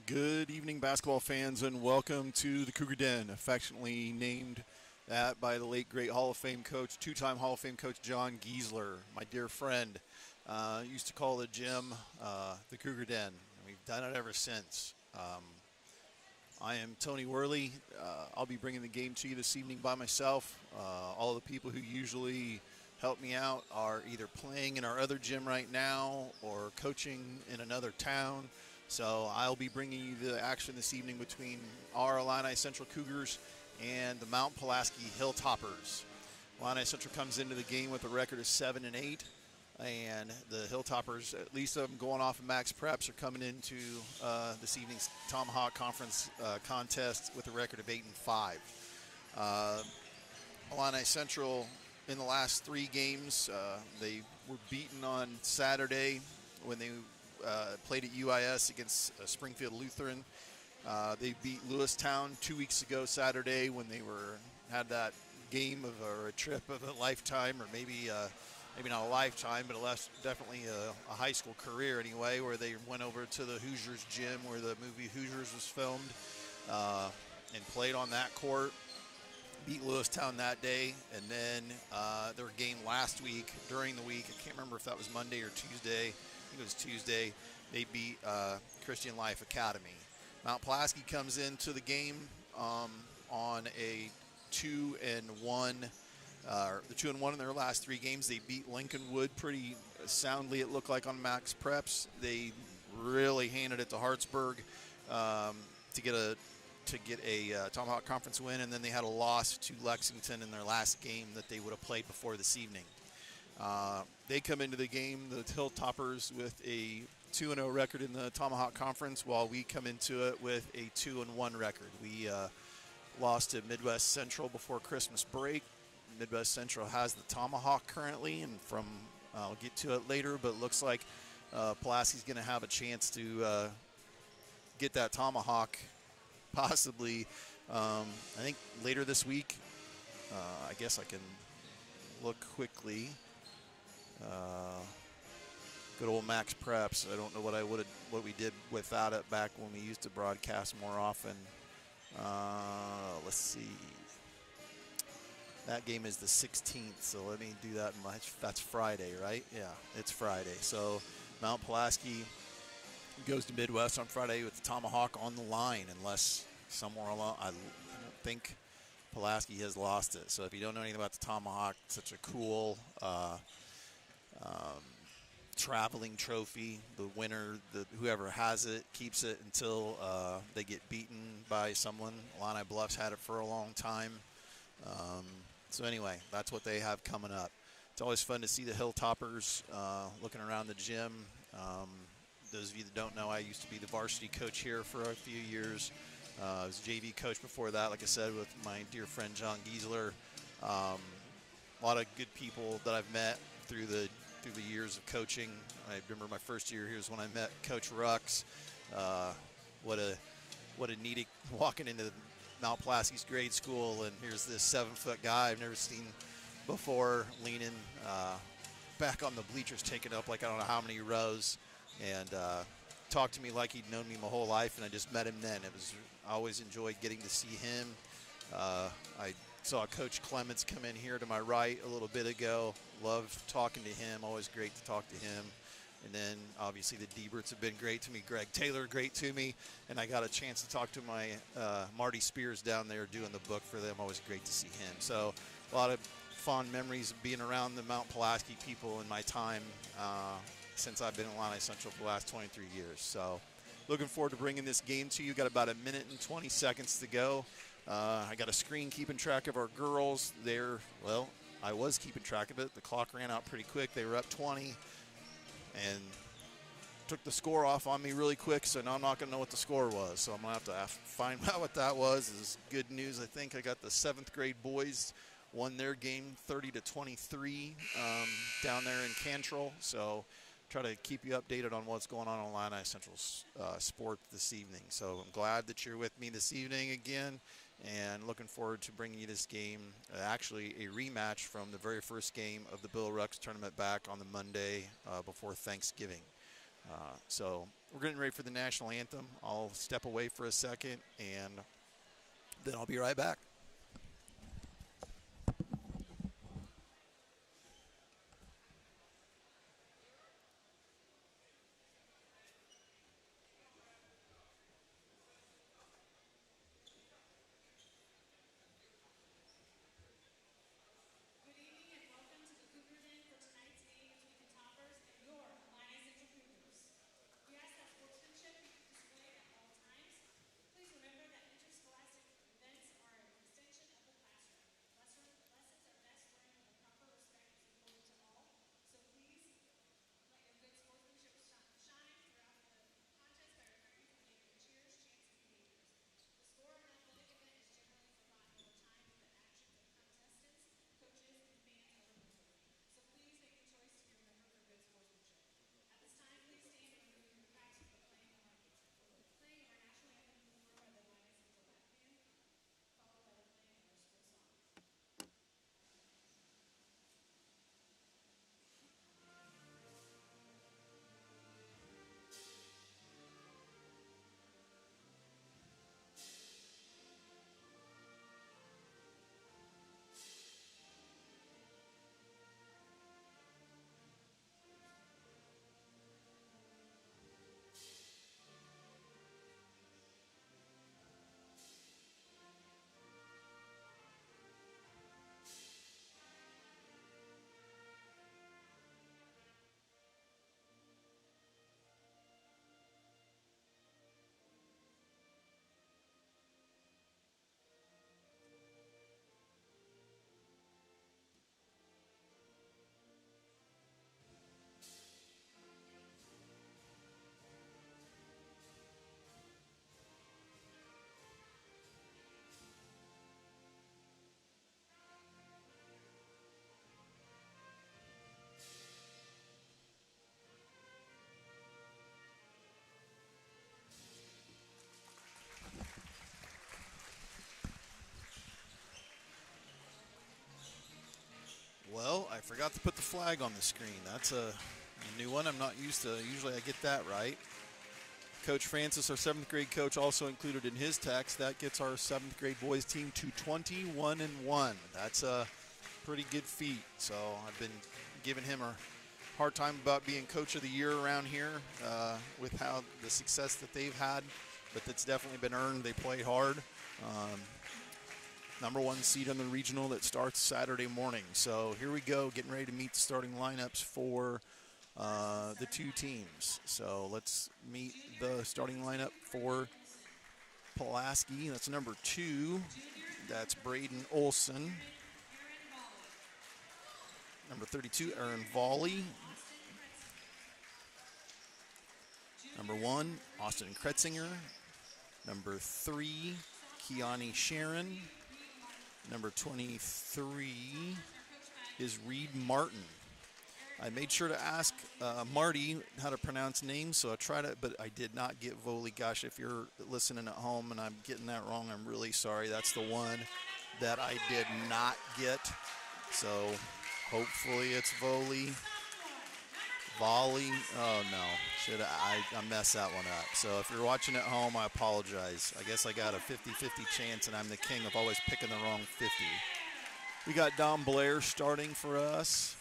Good evening, basketball fans, and welcome to the Cougar Den, affectionately named that by the late, great Hall of Fame coach, two-time Hall of Fame coach John Giesler, my dear friend. Used to call the gym the Cougar Den, and we've done it ever since. I am Tony Worley. I'll be bringing the game to you this evening by myself. All of the people who usually help me out are either playing in our other gym right now or coaching in another town. So I'll be bringing you the action this evening between our Illini Central Cougars and the Mount Pulaski Hilltoppers. Illini Central comes into the game with a record of 7-8, and the Hilltoppers, at least of them going off of max preps, are coming into this evening's Tomahawk Conference contest with a record of 8-5. Illini Central, in the last three games, they were beaten on Saturday when they played at UIS against Springfield Lutheran. They beat Lewistown 2 weeks ago Saturday when they had that game or a trip of a lifetime, or maybe not a lifetime, but definitely a high school career anyway, where they went over to the Hoosiers gym where the movie Hoosiers was filmed and played on that court. Beat Lewistown that day, and then their game last week during the week, I can't remember if that was Monday or Tuesday. I think it was Tuesday. They beat Christian Life Academy. Mount Pulaski comes into the game on a 2-1. The 2-1 in their last three games. They beat Lincolnwood pretty soundly, it looked like, on max preps. They really handed it to Hartsburg to get a Tomahawk Conference win, and then they had a loss to Lexington in their last game that they would have played before this evening. They come into the game, the Hilltoppers, with a 2-0 record in the Tomahawk Conference, while we come into it with a 2-1 record. We lost to Midwest Central before Christmas break. Midwest Central has the Tomahawk currently, and I'll get to it later, but it looks like Pulaski's going to have a chance to get that Tomahawk possibly, I think, later this week. I guess I can look quickly. Good old max preps. I don't know what we did without it back when we used to broadcast more often. Let's see. That game is the 16th, so let me do that. That's Friday, right? Yeah, it's Friday. So Mount Pulaski goes to Midwest on Friday with the Tomahawk on the line, unless somewhere along, I don't think Pulaski has lost it. So if you don't know anything about the Tomahawk, it's such a cool traveling trophy. The winner, whoever has it, keeps it until they get beaten by someone. Illini Bluffs had it for a long time. So anyway, that's what they have coming up. It's always fun to see the Hilltoppers looking around the gym. Those of you that don't know, I used to be the varsity coach here for a few years. I was a JV coach before that, like I said, with my dear friend John Giesler. A lot of good people that I've met through the years of coaching. I remember my first year here was when I met Coach Rux. What a neat walking into Mount Pulaski's grade school, and here's this 7-foot guy I've never seen before leaning back on the bleachers, taking up like I don't know how many rows, and talked to me like he'd known me my whole life, and I just met him then. I always enjoyed getting to see him. I saw Coach Clements come in here to my right a little bit ago. Loved talking to him. Always great to talk to him. And then, obviously, the Deberts have been great to me. Greg Taylor, great to me. And I got a chance to talk to my Marty Spears down there doing the book for them. Always great to see him. So a lot of fond memories of being around the Mount Pulaski people in my time since I've been in Illini Central for the last 23 years. So looking forward to bringing this game to you. Got about 1 minute and 20 seconds to go. I got a screen keeping track of our girls. I was keeping track of it. The clock ran out pretty quick. They were up 20 and took the score off on me really quick, so now I'm not going to know what the score was. So I'm going to have to find out what that was. It's good news. I think I got the 7th grade boys won their game 30-23 down there in Cantrell. So try to keep you updated on what's going on Illini Central sport this evening. So I'm glad that you're with me this evening again, and looking forward to bringing you this game, actually a rematch from the very first game of the Bill Rux tournament back on the Monday before Thanksgiving. So we're getting ready for the national anthem. I'll step away for a second, and then I'll be right back. Good evening and welcome to the Cougar Den for tonight's game between Hilltoppers and your Cougars. We ask that sportsmanship be displayed at all times. Please remember that interscholastic events are an extension of the classroom. Lessons are best learned when the proper respect is afforded to all. So please let your good sportsmanship shine throughout the contest by refraining from giving cheers, chants, and behaviors. The score of an athletic event is generally forgotten over time, but the actions of contestants, coaches, and fans are remembered. So please make the choice to be remembered for good sportsmanship. At this time, please stand and remove your caps for the playing of our national anthem performed by the Lions Angel Black Band, followed by the playing of our school song. Well, I forgot to put the flag on the screen. That's a new one. I'm not used to. Usually I get that right. Coach Francis, our 7th grade coach, also included in his text. That gets our 7th grade boys team to 21-1. That's a pretty good feat. So I've been giving him a hard time about being coach of the year around here with how the success that they've had, but that's definitely been earned. They played hard. Number 1 seed on the regional that starts Saturday morning. So here we go, getting ready to meet the starting lineups for the 2 teams. So let's meet the starting lineup for Pulaski. That's number 2. That's Braden Olson. Number 32, Aaron Volley. Number 1, Austin Kretzinger. Number 3, Kiani Sharon. Number 23 is Reed Martin. I made sure to ask Marty how to pronounce names, so I tried it, but I did not get Volley. Gosh, if you're listening at home and I'm getting that wrong, I'm really sorry. That's the one that I did not get. So hopefully it's Volley. Volley. Oh, no. I messed that one up. So if you're watching at home, I apologize. I guess I got a 50-50 chance, and I'm the king of always picking the wrong 50. We got Dom Blair starting for us.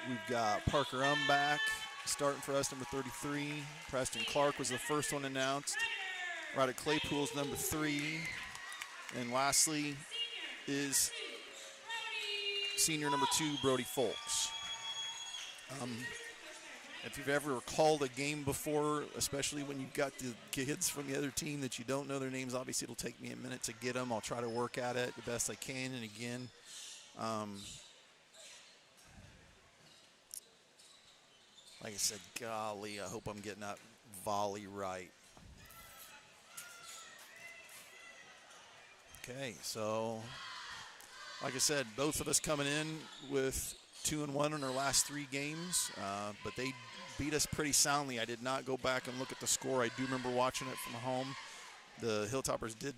We've got Parker Umback starting for us, number 33. Preston Clark was the first one announced. Ryder Claypool's number 3. And lastly is senior number 2, Brody Folks. If you've ever called a game before, especially when you've got the kids from the other team that you don't know their names, obviously it'll take me a minute to get them. I'll try to work at it the best I can. And again, like I said, golly, I hope I'm getting that volley right. Okay, so like I said, both of us coming in with 2-1 in our last 3 games, but they beat us pretty soundly. I did not go back and look at the score. I do remember watching it from home. The Hilltoppers did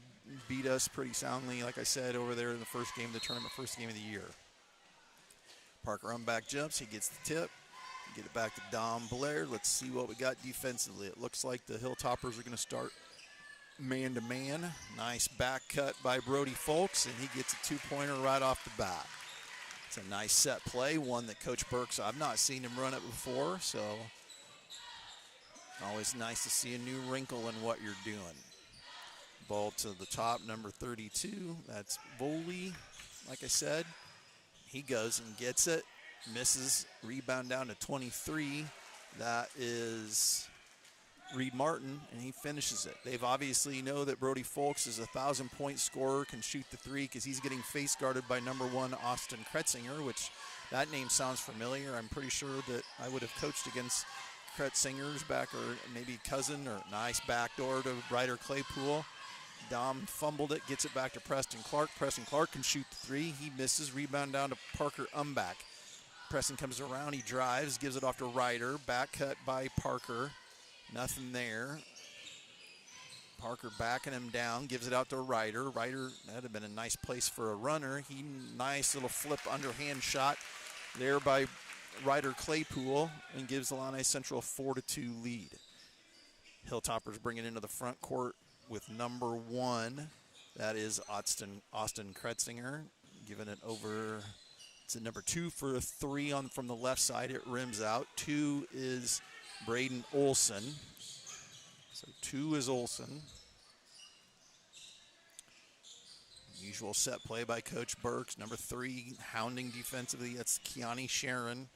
beat us pretty soundly, like I said, over there in the first game of the tournament, first game of the year. Parker Umback jumps. He gets the tip. Get it back to Dom Blair. Let's see what we got defensively. It looks like the Hilltoppers are going to start man-to-man. Nice back cut by Brody Folks, and he gets a two-pointer right off the bat. It's a nice set play, one that Coach Burks, I've not seen him run it before, so always nice to see a new wrinkle in what you're doing. Ball to the top, number 32. That's Voley, like I said. He goes and gets it, misses, rebound down to 23. That is Reed Martin, and he finishes it. They've obviously know that Brody Folks is a 1,000-point scorer, can shoot the three because he's getting face guarded by number 1 Austin Kretzinger, which that name sounds familiar. I'm pretty sure that I would have coached against Kretzingers back, or maybe cousin, or nice backdoor to Ryder Claypool. Dom fumbled it, gets it back to Preston Clark. Preston Clark can shoot the three. He misses. Rebound down to Parker Umbach. Preston comes around. He drives, gives it off to Ryder. Back cut by Parker. Nothing there. Parker backing him down, gives it out to Ryder. Ryder, that'd have been a nice place for a runner. Nice little flip underhand shot there by Ryder Claypool, and gives Illini Central a 4-2 lead. Hilltoppers bring it into the front court with number 1. That is Austin Kretzinger, giving it over to number 2 for a 3 from the left side. It rims out. 2 is Braden Olson. So 2 is Olson. Usual set play by Coach Burks. Number 3 hounding defensively. That's Keani Sharon.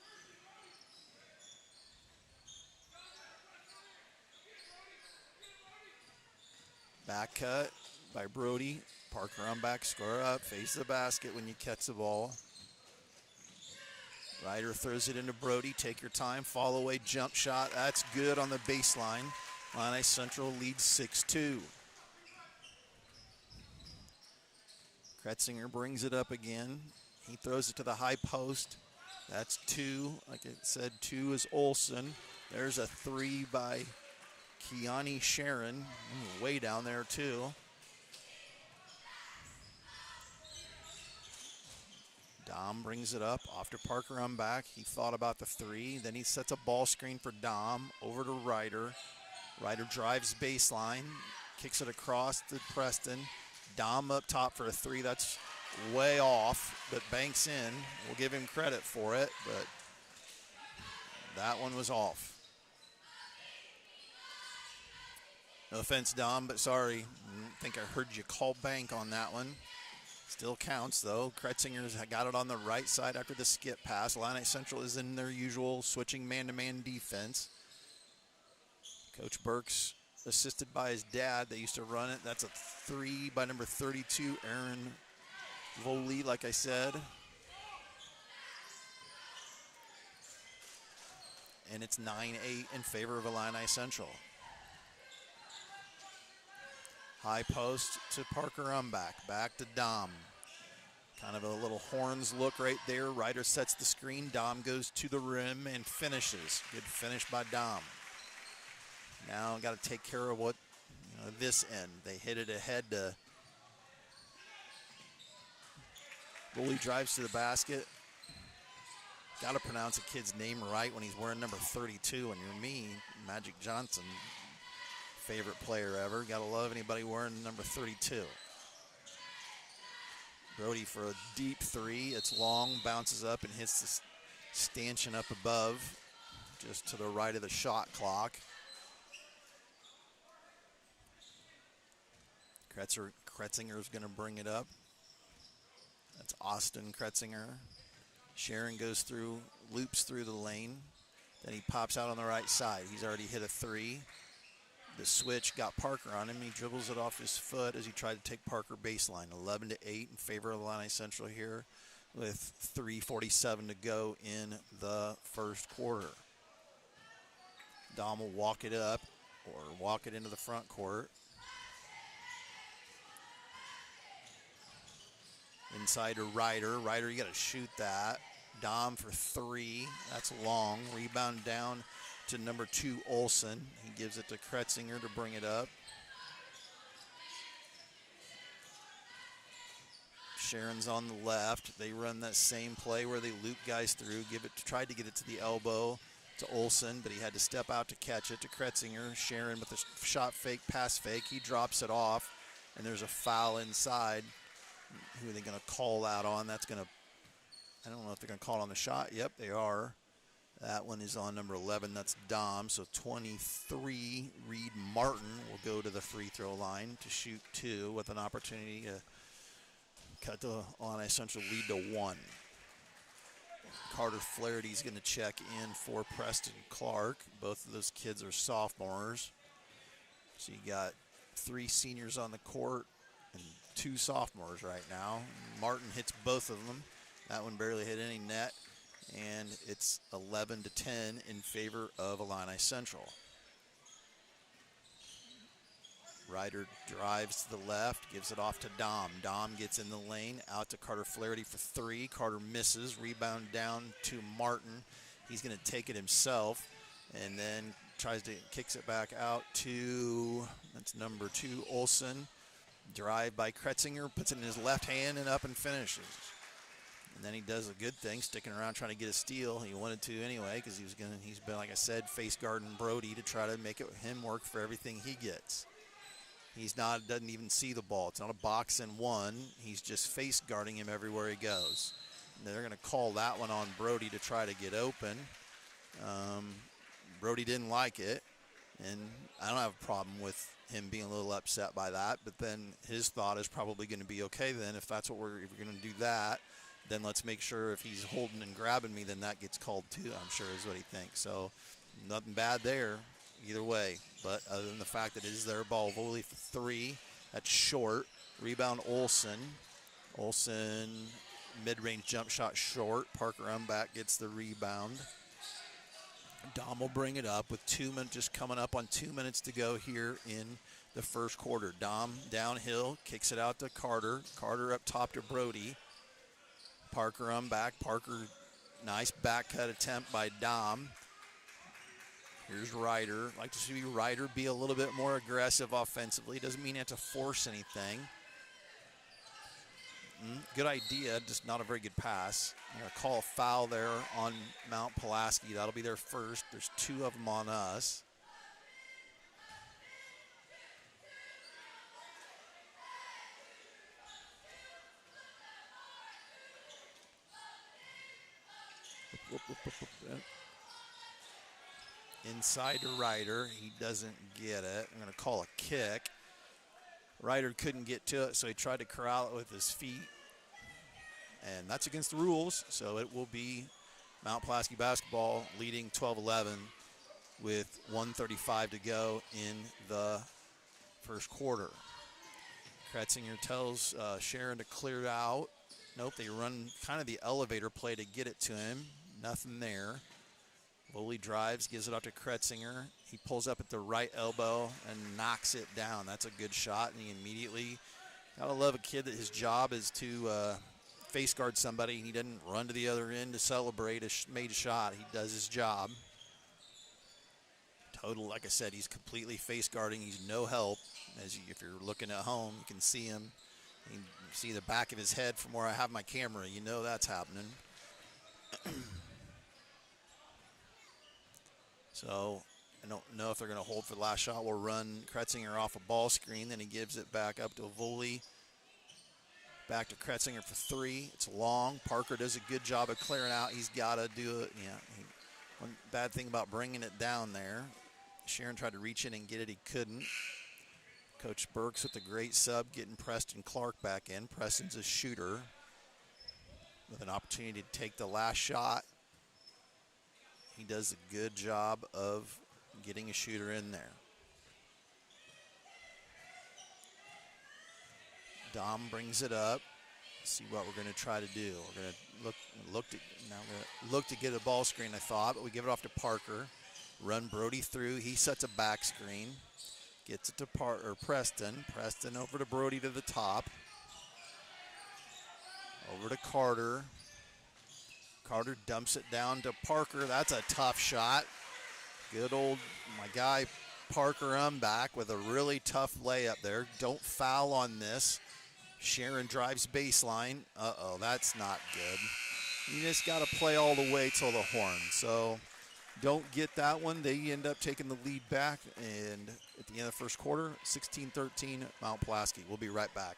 Back cut by Brody. Parker on back, score up, face the basket when you catch the ball. Ryder throws it into Brody. Take your time, fall away, jump shot. That's good on the baseline. Illini Central leads 6-2. Kretzinger brings it up again. He throws it to the high post. That's 2. Like I said, 2 is Olson. There's a 3 by Keani Sharon, way down there too. Dom brings it up, off to Parker on back. He thought about the 3. Then he sets a ball screen for Dom, over to Ryder. Ryder drives baseline, kicks it across to Preston. Dom up top for a 3. That's way off, but banks in. We'll give him credit for it, but that one was off. No offense, Dom, but sorry. I think I heard you call bank on that one. Still counts, though. Kretzinger's got it on the right side after the skip pass. Illini Central is in their usual switching man-to-man defense. Coach Burks, assisted by his dad, they used to run it. That's a 3 by number 32, Aaron Voley, like I said. And it's 9-8 in favor of Illini Central. High post to Parker Umbach. Back to Dom. Kind of a little horns look right there. Ryder sets the screen. Dom goes to the rim and finishes. Good finish by Dom. Now got to take care of this end. They hit it ahead to Bully, drives to the basket. Got to pronounce a kid's name right when he's wearing number 32. And you're me, Magic Johnson. Favorite player ever. Gotta love anybody wearing number 32. Brody for a deep 3. It's long, bounces up and hits the stanchion up above, just to the right of the shot clock. Kretzinger's gonna bring it up. That's Austin Kretzinger. Sharon goes through, loops through the lane. Then he pops out on the right side. He's already hit a 3. The switch got Parker on him. He dribbles it off his foot as he tried to take Parker baseline. 11-8 in favor of Illini Central here with 3:47 to go in the first quarter. Dom will walk it up or walk it into the front court. Inside to Ryder. Ryder, you got to shoot that. Dom for 3. That's long. Rebound down to number 2, Olson. He gives it to Kretzinger to bring it up. Sharon's on the left. They run that same play where they loop guys through, tried to get it to the elbow. to Olson, but he had to step out to catch it to Kretzinger. Sharon with a shot fake, pass fake. He drops it off, and there's a foul inside. Who are they going to call that on? That's going to, I don't know if they're going to call it on the shot. Yep, they are. That one is on number 11. That's Dom. So 23, Reed Martin will go to the free throw line to shoot 2 with an opportunity to cut the Illini Central lead to 1. Carter Flaherty's going to check in for Preston Clark. Both of those kids are sophomores. So you got 3 seniors on the court and 2 sophomores right now. Martin hits both of them. That one barely hit any net. And it's 11-10 in favor of Illini Central. Ryder drives to the left, gives it off to Dom. Dom gets in the lane, out to Carter Flaherty for 3. Carter misses, rebound down to Martin. He's going to take it himself and then kicks it back out to, that's number 2, Olson. Drive by Kretzinger, puts it in his left hand and up and finishes. And then he does a good thing, sticking around trying to get a steal. He wanted to anyway because he's been, like I said, face guarding Brody to try to make him work for everything he gets. Doesn't even see the ball. It's not a box and one. He's just face guarding him everywhere he goes. And they're going to call that one on Brody to try to get open. Brody didn't like it, and I don't have a problem with him being a little upset by that. But then his thought is probably going to be, okay, then if we're going to do that, then let's make sure if he's holding and grabbing me, then that gets called too, I'm sure is what he thinks. So nothing bad there either way. But other than the fact that it is their ball, Voley for 3. That's short. Rebound Olson. Olson, mid-range jump shot short. Parker Umbach gets the rebound. Dom will bring it up with 2 minutes, just coming up on 2 minutes to go here in the first quarter. Dom downhill, kicks it out to Carter. Carter up top to Brody. Parker Umbach. Parker, nice back cut attempt by Dom. Here's Ryder. Like to see Ryder be a little bit more aggressive offensively. Doesn't mean you have to force anything. Good idea, just not a very good pass. I'm going to call a foul there on Mount Pulaski. That'll be their first. There's 2 of them on us. Inside to Ryder. He doesn't get it. I'm going to call a kick. Ryder couldn't get to it, so he tried to corral it with his feet. And that's against the rules, so it will be Mount Pulaski basketball leading 12-11 with 1:35 to go in the first quarter. Kretzinger tells Sharon to clear it out. Nope, they run kind of the elevator play to get it to him. Nothing there. Voley drives, gives it out to Kretzinger. He pulls up at the right elbow and knocks it down. That's a good shot, and he immediately, gotta love a kid that his job is to face guard somebody. He doesn't run to the other end to celebrate a made shot. He does his job. Total, like I said, he's completely face guarding. He's no help. If you're looking at home, you can see him. You can see the back of his head from where I have my camera. You know that's happening. So I don't know if they're going to hold for the last shot. We'll run Kretzinger off a ball screen. Then he gives it back up to Voley. Back to Kretzinger for 3. It's long. Parker does a good job of clearing out. He's got to do it. Yeah. One bad thing about bringing it down there. Sharon tried to reach in and get it. He couldn't. Coach Burks with a great sub, getting Preston Clark back in. Preston's a shooter with an opportunity to take the last shot. He does a good job of getting a shooter in there. Dom brings it up. See what we're going to try to do. We're going to look to get a ball screen, I thought, but we give it off to Parker. Run Brody through. He sets a back screen. Gets it to Preston. Preston over to Brody to the top. Over to Carter. Carter dumps it down to Parker. That's a tough shot. Good old, my guy, Parker Umbach with a really tough layup there. Don't foul on this. Sharon drives baseline. Uh-oh, that's not good. You just got to play all the way till the horn. So don't get that one, they end up taking the lead back. And at the end of the first quarter, 16-13, Mount Pulaski. We'll be right back.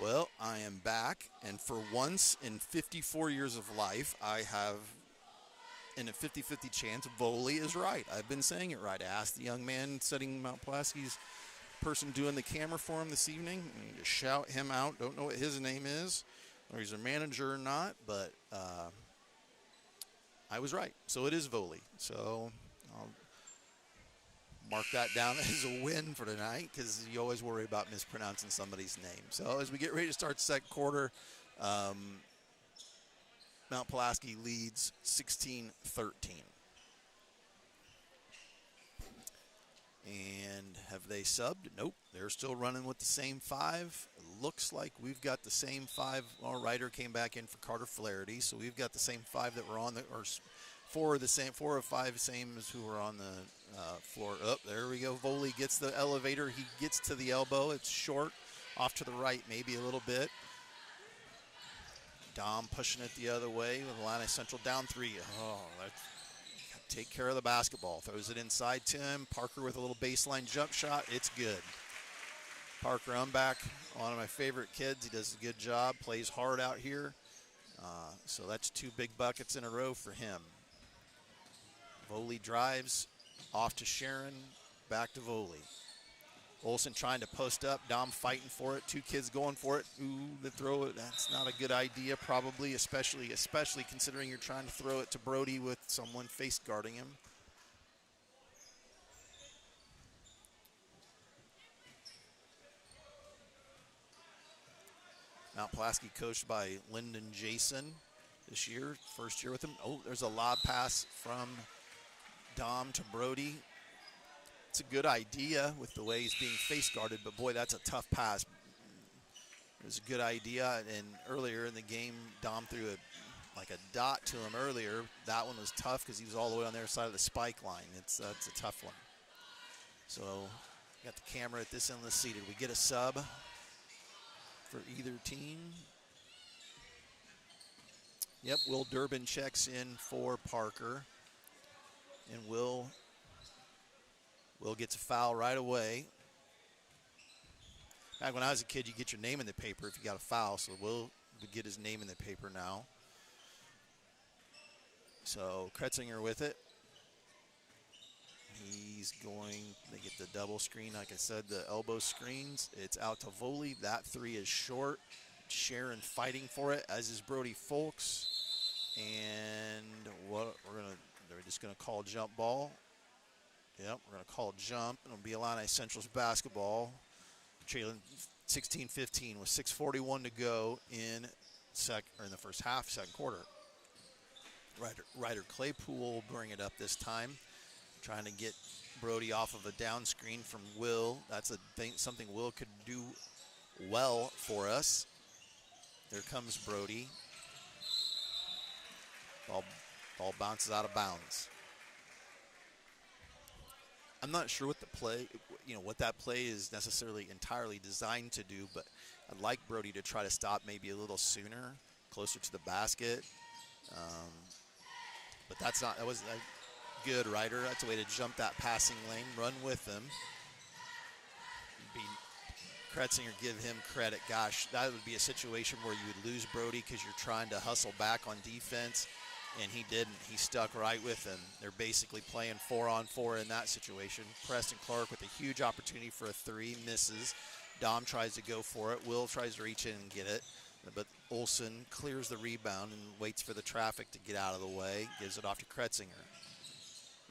Well, I am back, and for once in 54 years of life, I have in a 50-50 chance Voley is right. I've been saying it right. I asked the young man setting Mount Pulaski's person doing the camera for him this evening. I need to shout him out. Don't know what his name is, or he's a manager or not, but I was right. So it is Voley. So I'll mark that down as a win for tonight, because you always worry about mispronouncing somebody's name. So as we get ready to start the second quarter, Mount Pulaski leads 16-13. And have they subbed? Nope. They're still running with the same five. It looks like we've got the same five. Well, Ryder came back in for Carter Flaherty, so we've got the same five that were on the, or four or five same as who were on the floor. Oh, there we go. Voley gets the elevator. He gets to the elbow. It's short, off to the right, maybe a little bit. Dom pushing it the other way with Illini Central down three. Oh, that's take care of the basketball. Throws it inside to him. Parker with a little baseline jump shot. It's good. Parker, I'm back. One of my favorite kids. He does a good job. Plays hard out here. So that's 2 big buckets in a row for him. Voley drives off to Sharon. Back to Voley. Olsen trying to post up. Dom fighting for it. 2 kids going for it. Ooh, the throw it. That's not a good idea, probably, especially considering you're trying to throw it to Brody with someone face guarding him. Mount Pulaski coached by Lyndon Jason this year, first year with him. Oh, there's a lob pass from Dom to Brody. It's a good idea with the way he's being face guarded, but boy, that's a tough pass. It was a good idea, and earlier in the game, Dom threw a dot to him earlier. That one was tough because he was all the way on their side of the spike line. That's a tough one. So, got the camera at this end of the seat. Did we get a sub for either team? Yep, Will Durbin checks in for Parker, and Will gets a foul right away. Back when I was a kid, you get your name in the paper if you got a foul, so Will would get his name in the paper now. So Kretzinger with it. He's going to get the double screen. Like I said, the elbow screens. It's out to Voley. That 3 is short. Sharon fighting for it, as is Brody Folks. And what they're just gonna call jump ball. Yep, we're gonna call jump. It'll be Illini Central's basketball. Trailing 16-15 with 6:41 to go in the first half, second quarter. Ryder Claypool will bring it up this time, trying to get Brody off of a down screen from Will. That's something Will could do well for us. There comes Brody. Ball bounces out of bounds. I'm not sure what what that play is necessarily entirely designed to do, but I'd like Brody to try to stop maybe a little sooner, closer to the basket. But that wasn't good, Ryder. That's a way to jump that passing lane, run with them. Kretzinger, give him credit. Gosh, that would be a situation where you would lose Brody because you're trying to hustle back on defense, and he didn't. He stuck right with them. They're basically playing 4-on-4 in that situation. Preston Clark with a huge opportunity for a 3, misses. Dom tries to go for it. Will tries to reach in and get it, but Olsen clears the rebound and waits for the traffic to get out of the way. Gives it off to Kretzinger.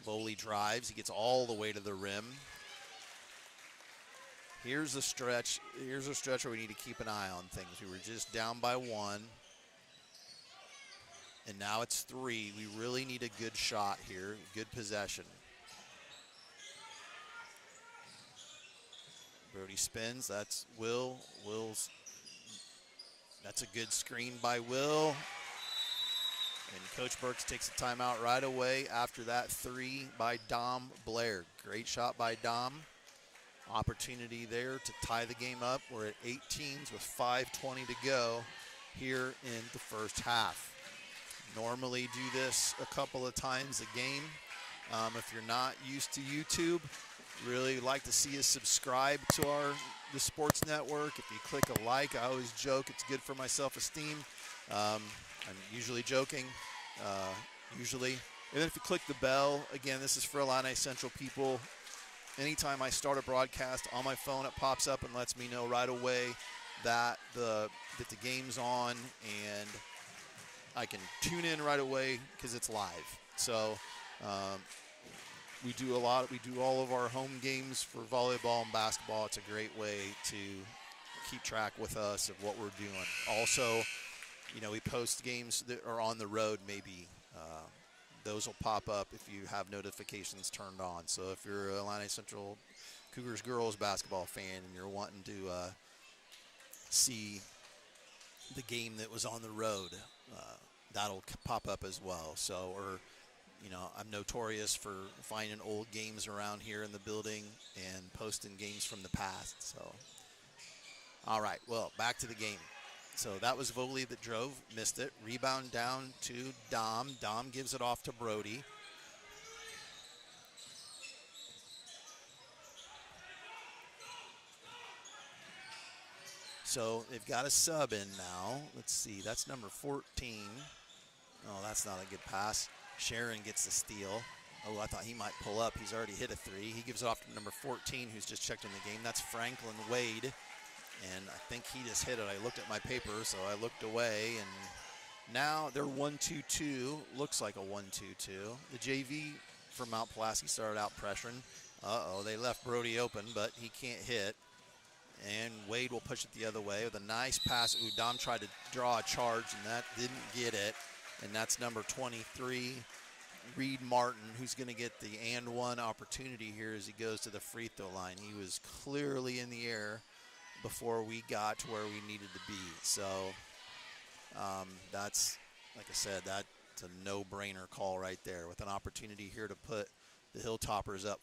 Voley drives. He gets all the way to the rim. Here's a stretch. Here's a stretch where we need to keep an eye on things. We were just down by 1. And now it's 3. We really need a good shot here, good possession. Brody spins. That's Will. That's a good screen by Will. And Coach Burks takes a timeout right away after that three by Dom Blair. Great shot by Dom. Opportunity there to tie the game up. We're at 18s with 5:20 to go here in the first half. Normally do this a couple of times a game. If you're not used to YouTube, really like to see you subscribe to the Sports Network. If you click a like, I always joke it's good for my self-esteem. I'm usually joking, usually. And then if you click the bell, again, this is for Illini Central people. Anytime I start a broadcast on my phone, it pops up and lets me know right away that the game's on, and I can tune in right away because it's live. So we do all of our home games for volleyball and basketball. It's a great way to keep track with us of what we're doing. Also, we post games that are on the road. Maybe those will pop up if you have notifications turned on. So if you're a Illini Central Cougars girls basketball fan and you're wanting to see the game that was on the road, that'll pop up as well. So, or I'm notorious for finding old games around here in the building and posting games from the past. So, all right, well, back to the game. So that was Voley that drove, missed it. Rebound down to Dom. Dom gives it off to Brody. So they've got a sub in now. Let's see, that's number 14. Oh, that's not a good pass. Sharon gets the steal. Oh, I thought he might pull up. He's already hit a three. He gives it off to number 14, who's just checked in the game. That's Franklin Wade. And I think he just hit it. I looked at my paper, so I looked away. And now they're 1-2-2. Looks like a 1-2-2. The JV from Mount Pulaski started out pressuring. Uh-oh, they left Brody open, but he can't hit. And Wade will push it the other way with a nice pass. Ooh, Dom tried to draw a charge, and that didn't get it. And that's number 23, Reed Martin, who's going to get the and one opportunity here as he goes to the free throw line. He was clearly in the air before we got to where we needed to be. So that's, like I said, that's a no-brainer call right there with an opportunity here to put the Hilltoppers up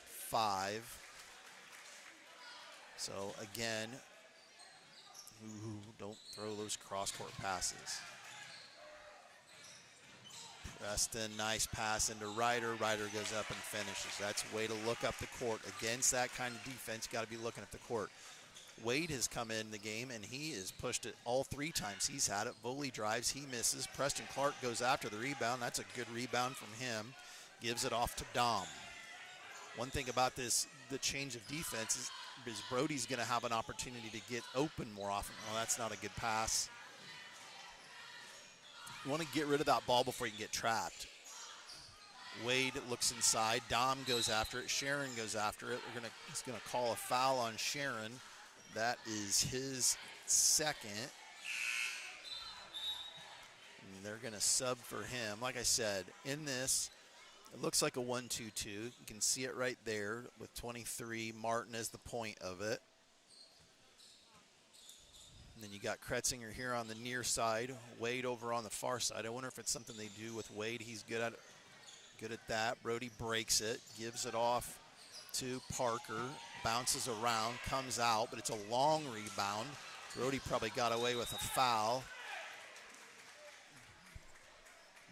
5. So again, don't throw those cross-court passes. Preston, nice pass into Ryder. Ryder goes up and finishes. That's a way to look up the court. Against that kind of defense, you got to be looking at the court. Wade has come in the game, and he has pushed it all 3 times. He's had it. Voley drives. He misses. Preston Clark goes after the rebound. That's a good rebound from him. Gives it off to Dom. One thing about the change of defense is Brody's going to have an opportunity to get open more often. Oh, that's not a good pass. You want to get rid of that ball before you can get trapped. Wade looks inside. Dom goes after it. Sharon goes after it. He's going to call a foul on Sharon. That is his second. And they're going to sub for him. Like I said, in this, it looks like a 1-2-2. You can see it right there with 23. Martin as the point of it. And then you got Kretzinger here on the near side, Wade over on the far side. I wonder if it's something they do with Wade. He's good at that. Brody breaks it, gives it off to Parker, bounces around, comes out, but it's a long rebound. Brody probably got away with a foul.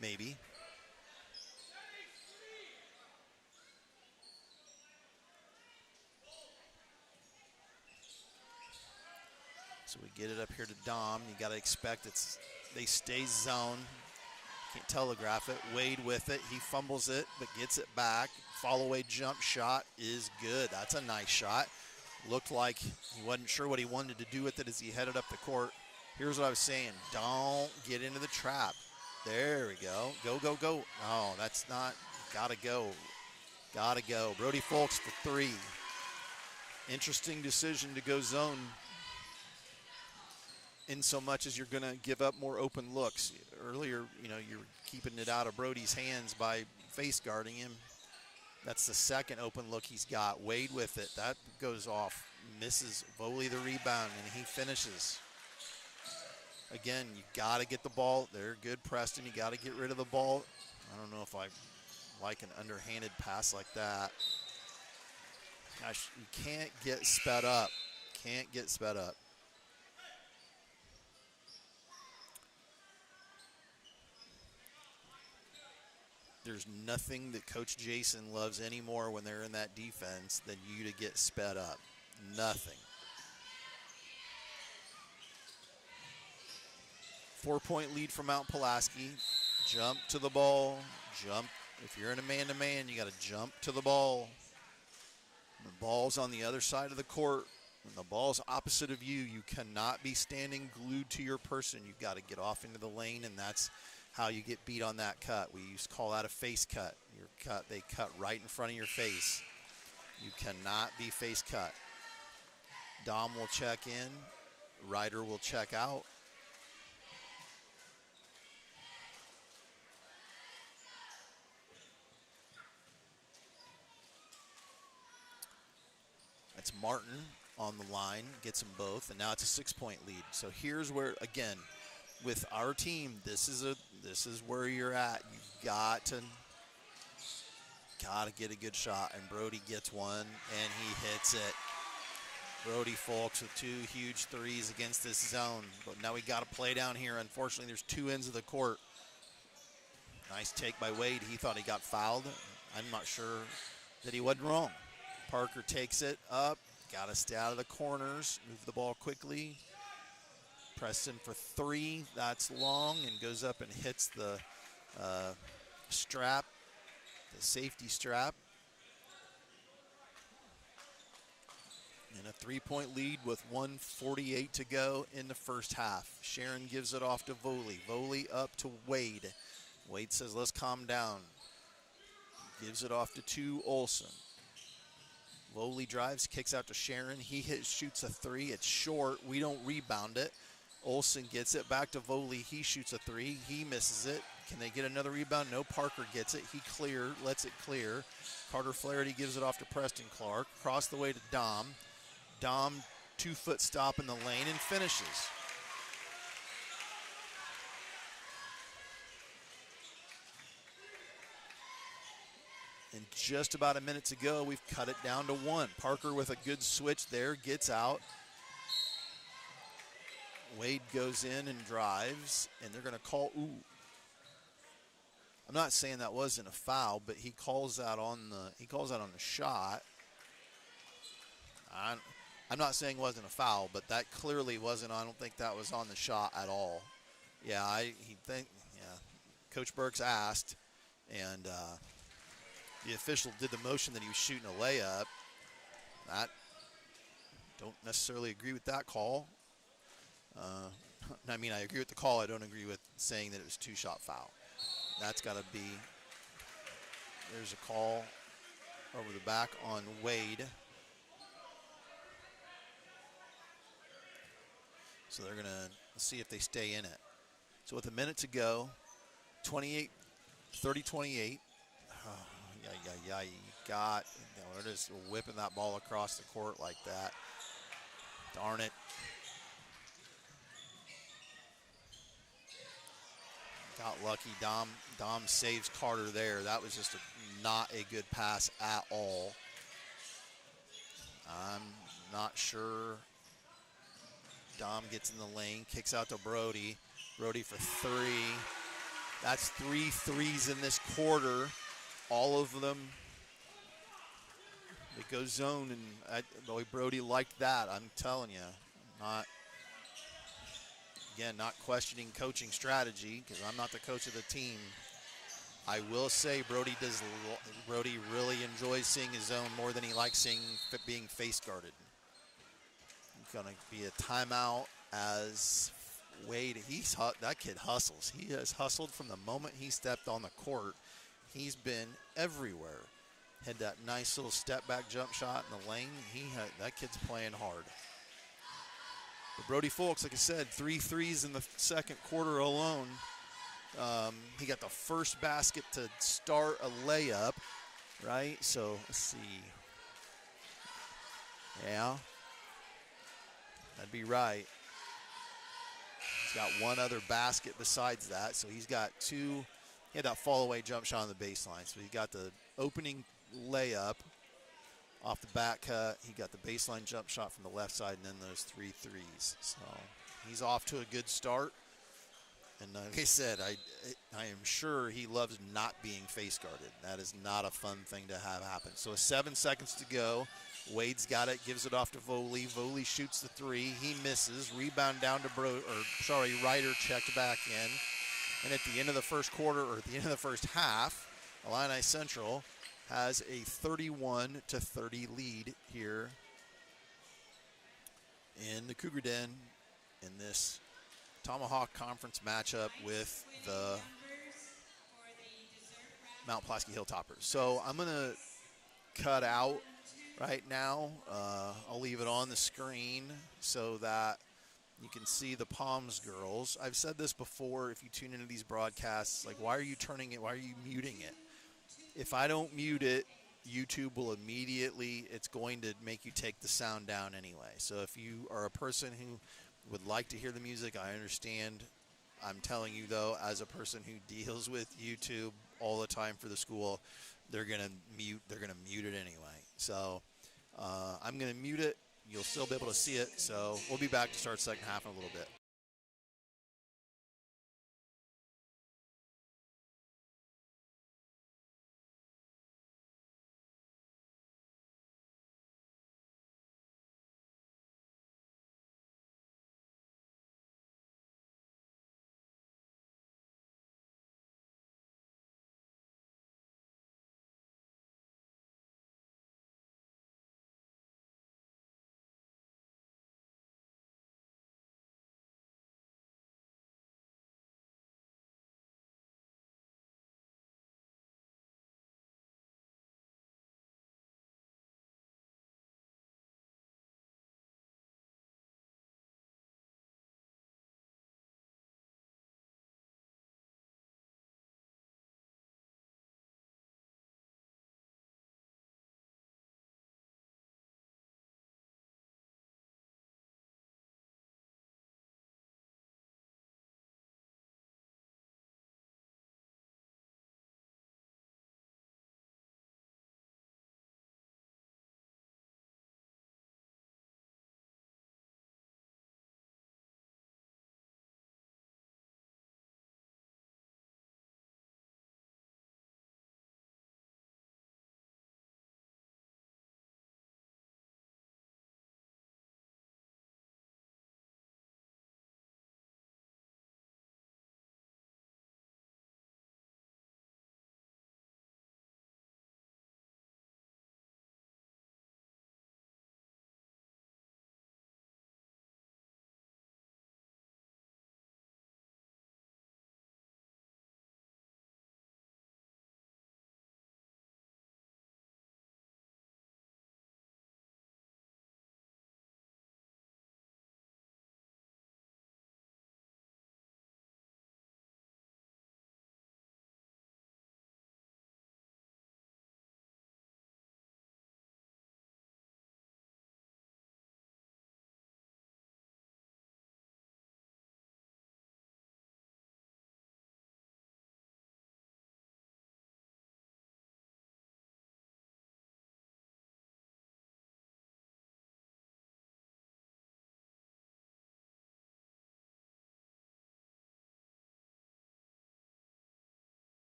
Maybe. So we get it up here to Dom. You got to expect they stay zone. Can't telegraph it. Wade with it. He fumbles it, but gets it back. Follow-away jump shot is good. That's a nice shot. Looked like he wasn't sure what he wanted to do with it as he headed up the court. Here's what I was saying. Don't get into the trap. There we go. Go, go, go. No, that's not. Got to go. Got to go. Brody Folks for 3. Interesting decision to go zone in so much as you're going to give up more open looks. Earlier, you're keeping it out of Brody's hands by face guarding him. That's the second open look he's got. Wade with it. That goes off. Misses Voley the rebound, and he finishes. Again, you got to get the ball. They're good, Preston. You got to get rid of the ball. I don't know if I like an underhanded pass like that. Gosh, you can't get sped up. Can't get sped up. There's nothing that Coach Jason loves anymore when they're in that defense than you to get sped up. Nothing. 4-point lead for Mount Pulaski. Jump to the ball. Jump. If you're in a man-to-man, you got to jump to the ball. The ball's on the other side of the court. When the ball's opposite of you, you cannot be standing glued to your person. You've got to get off into the lane, and that's how you get beat on that cut. We used to call that a face cut. They cut right in front of your face. You cannot be face cut. Dom will check in. Ryder will check out. It's Martin on the line, gets them both, and now it's a 6-point lead. So here's where, again, with our team, this is where you're at. You've got to get a good shot, and Brody gets one, and he hits it. Brody Fulks with 2 huge threes against this zone, but now we got to play down here. Unfortunately, there's 2 ends of the court. Nice take by Wade. He thought he got fouled. I'm not sure that he wasn't wrong. Parker takes it up. Got to stay out of the corners. Move the ball quickly. Preston for 3. That's long and goes up and hits the strap, the safety strap. And a 3-point lead with 1:48 to go in the first half. Sharon gives it off to Voley. Voley up to Wade. Wade says, let's calm down. Gives it off to Olsen. Voley drives, kicks out to Sharon. He shoots a 3. It's short. We don't rebound it. Olsen gets it back to Voley. He shoots a 3. He misses it. Can they get another rebound? No, Parker gets it. He lets it clear. Carter Flaherty gives it off to Preston Clark. Across the way to Dom. Dom, 2-foot stop in the lane and finishes. And just about a minute to go, we've cut it down to 1. Parker with a good switch there, gets out. Wade goes in and drives, and they're going to call, I'm not saying that wasn't a foul, but he calls that on the shot. I'm not saying it wasn't a foul, but that clearly wasn't. I don't think that was on the shot at all. Yeah, Coach Burks asked, and the official did the motion that he was shooting a layup. Don't necessarily agree with that call. I agree with the call. I don't agree with saying that it was 2-shot foul. That's got to be, there's a call over the back on Wade. So they're going to see if they stay in it. So with a minute to go, 30-28. They're just whipping that ball across the court like that. Darn it. Got lucky. Dom saves Carter there. That was just not a good pass at all. I'm not sure. Dom gets in the lane, kicks out to Brody. Brody for 3. That's 3 threes in this quarter. All of them. They go zone, and boy, Brody liked that. I'm telling you. Not questioning coaching strategy, because I'm not the coach of the team. I will say Brody really enjoys seeing his zone more than he likes being face guarded. It's going to be a timeout as Wade, that kid hustles. He has hustled from the moment he stepped on the court. He's been everywhere. Had that nice little step back jump shot in the lane. That kid's playing hard. But Brody Fulks, like I said, 3 threes in the second quarter alone. He got the first basket to start a layup. right? So let's see. Yeah, that'd be right. He's got one other basket besides that, so he's got two. He had that fall away jump shot on the baseline, so he got the opening layup off the back cut. He got the baseline jump shot from the left side, and then those 3 threes. So he's off to a good start. And like I said, I am sure he loves not being face guarded. That is not a fun thing to have happen. So 7 seconds to go. Wade's got it, gives it off to Voley. Voley shoots the 3. He misses. Rebound down to Ryder checked back in. And at the end of the first quarter, or at the end of the first half, Illini Central has a 31-30 lead here in the Cougar Den in this Tomahawk Conference matchup with the Mount Pulaski Hilltoppers. So I'm going to cut out right now. I'll leave it on the screen so that you can see the Palms girls. I've said this before, if you tune into these broadcasts, like, why are you turning it? Why are you muting it? If I don't mute it, YouTube will immediately, it's going to make you take the sound down anyway. So if you are a person who would like to hear the music, I understand. I'm telling you, though, as a person who deals with YouTube all the time for the school, they're going to mute it anyway. So I'm going to mute it. You'll still be able to see it. So we'll be back to start second half in a little bit.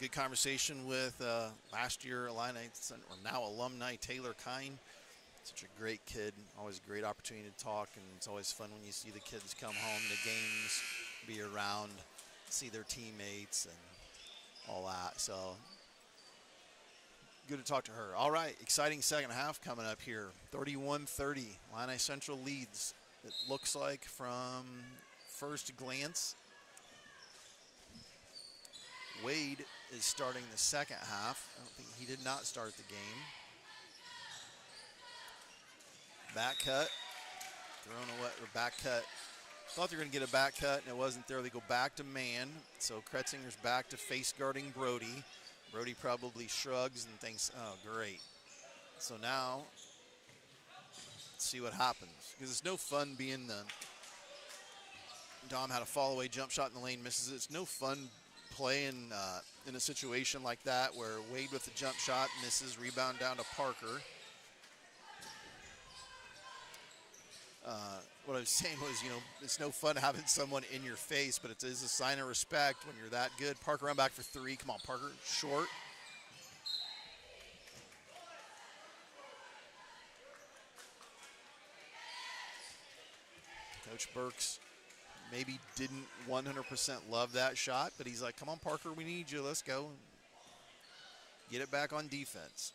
good conversation with last year Illini, or now alumni Taylor Kine. Such a great kid, always a great opportunity to talk, and it's always fun when you see the kids come home to games, be around, see their teammates and all that. So good to talk to her. All right, exciting second half coming up here. 31-30, Illini Central leads. It looks like from first glance. Wade is starting the second half. I don't think he did not start the game. Back cut, thrown away, or back cut. Thought they were going to get a back cut, and it wasn't there. They go back to man, so Kretzinger's back to face guarding Brody. Brody probably shrugs and thinks, oh, great. So now, let's see what happens. Because it's no fun being the, Dom had a fall away jump shot in the lane, misses it. It's no fun playing in a situation like that where Wade with the jump shot misses, rebound down to Parker. What I was saying was, it's no fun having someone in your face, but it is a sign of respect when you're that good. Parker run back for three. Come on, Parker. Short. Coach Burks maybe didn't 100% love that shot, but he's like, come on, Parker, we need you. Let's go. Get it back on defense.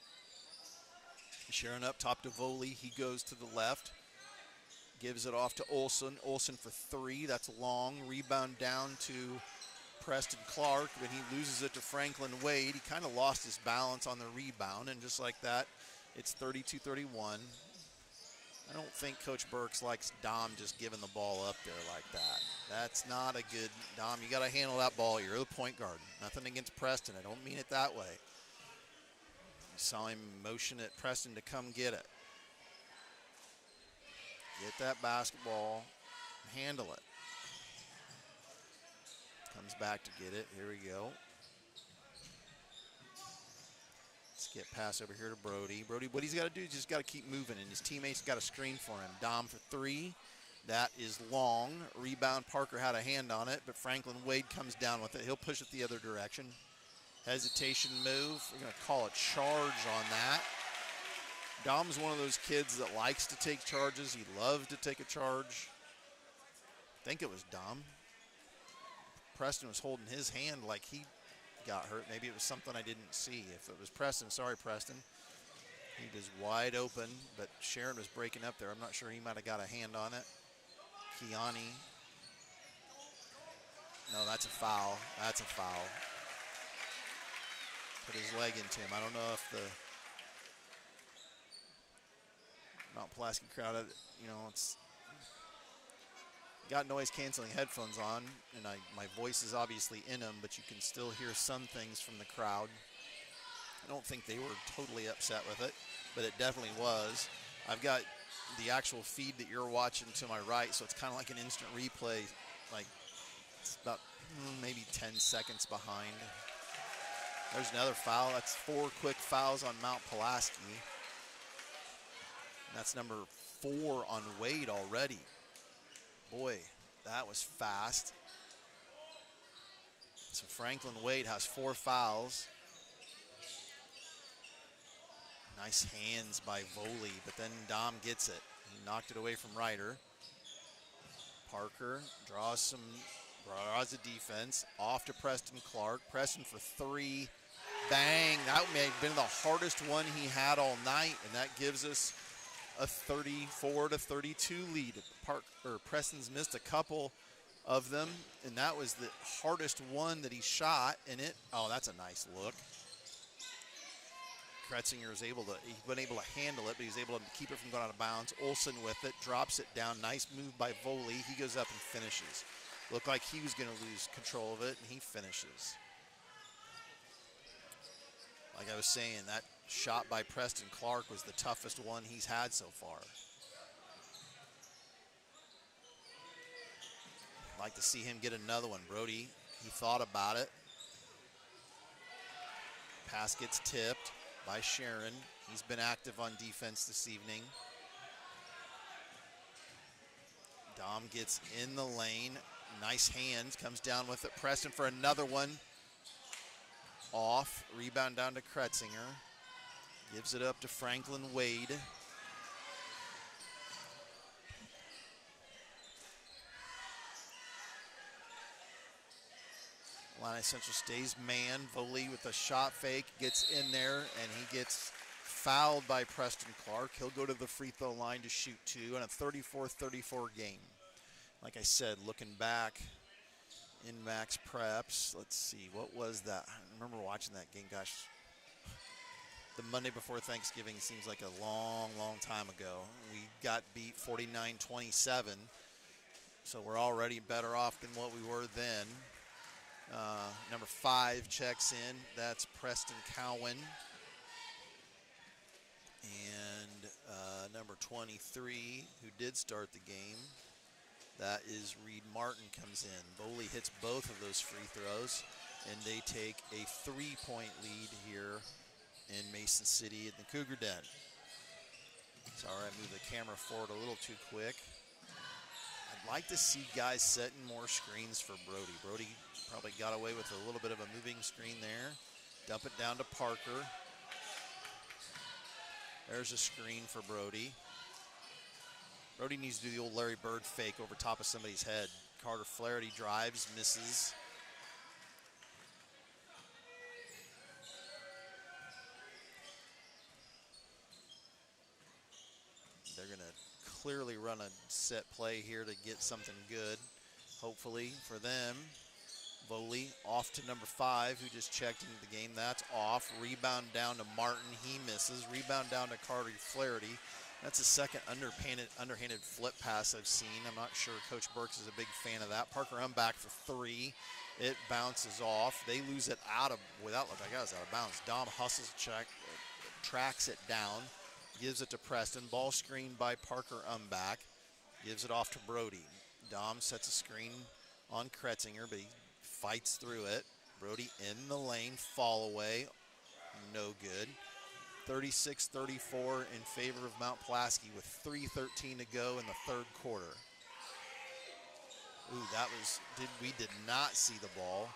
Sharon up top to Voley. He goes to the left. Gives it off to Olson. Olson for three. That's long. Rebound down to Preston Clark, but he loses it to Franklin Wade. He kind of lost his balance on the rebound, and just like that, it's 32-31. I don't think Coach Burks likes Dom just giving the ball up there like that. That's not a good, Dom, you got to handle that ball. You're the point guard. Nothing against Preston. I don't mean it that way. You saw him motion at Preston to come get it. Get that basketball, handle it. Comes back to get it. Here we go. Let's get pass over here to Brody. Brody, what he's got to do is just got to keep moving, and his teammates got to screen for him. Dom for three. That is long. Rebound, Parker had a hand on it, but Franklin Wade comes down with it. He'll push it the other direction. Hesitation move. We're going to call a charge on that. Dom's one of those kids that likes to take charges. He loves to take a charge. I think it was Dom. Preston was holding his hand like he got hurt. Maybe it was something I didn't see. If it was Preston, sorry, Preston. He was wide open, but Sharon was breaking up there. I'm not sure, he might have got a hand on it. Kiani. No, that's a foul. That's a foul. Put his leg into him. I don't know if the Mount Pulaski crowd, it's got noise canceling headphones on, and my voice is obviously in them, but you can still hear some things from the crowd. I don't think they were totally upset with it, but it definitely was. I've got the actual feed that you're watching to my right, so it's kind of like an instant replay, like it's about maybe 10 seconds behind. There's another foul. That's 4 quick fouls on Mount Pulaski. That's number 4 on Wade already. Boy, that was fast. So Franklin Wade has 4 fouls. Nice hands by Voley, but then Dom gets it. He knocked it away from Ryder. Parker draws a defense. Off to Preston Clark. Preston for 3. Bang. That may have been the hardest one he had all night, and that gives us a 34-32 lead. Preston's missed a couple of them, and that was the hardest one that he shot, and that's a nice look. Kretzinger was able to handle it, but he was able to keep it from going out of bounds. Olson with it, drops it down. Nice move by Voley. He goes up and finishes. Looked like he was going to lose control of it, and he finishes. Like I was saying, that shot by Preston Clark was the toughest one he's had so far. Like to see him get another one. Brody, he thought about it. Pass gets tipped by Sharon. He's been active on defense this evening. Dom gets in the lane. Nice hands, comes down with it. Preston for another one. off, rebound down to Kretzinger. Gives it up to Franklin Wade. Illini Central stays man. Voley with a shot fake, gets in there, and he gets fouled by Preston Clark. He'll go to the free throw line to shoot 2 in a 34-34 game. Like I said, looking back in Max Preps, let's see, what was that? I remember watching that game, gosh. The Monday before Thanksgiving seems like a long, long time ago. We got beat 49-27, so we're already better off than what we were then. Number 5 checks in. That's Preston Cowan. And number 23, who did start the game, that is Reed Martin, comes in. Boley hits both of those free throws, and they take a 3-point lead here in Mason City at the Cougar Den. Sorry, I moved the camera forward a little too quick. I'd like to see guys setting more screens for Brody. Brody probably got away with a little bit of a moving screen there. Dump it down to Parker. There's a screen for Brody. Brody needs to do the old Larry Bird fake over top of somebody's head. Carter Flaherty drives, misses. They're going to clearly run a set play here to get something good, hopefully, for them. Voley off to number 5, who just checked into the game. That's off. Rebound down to Martin. He misses. Rebound down to Carter Flaherty. That's the second underhanded flip pass I've seen. I'm not sure Coach Burks is a big fan of that. Parker back for 3. It bounces off. They lose it without look. I guess out of bounds. Dom hustles, tracks it down, gives it to Preston. Ball screened by Parker back. Gives it off to Brody. Dom sets a screen on Kretzinger, but he fights through it. Brody in the lane, fall away, no good. 36-34 in favor of Mount Pulaski with 3:13 to go in the third quarter. Ooh, we did not see the ball.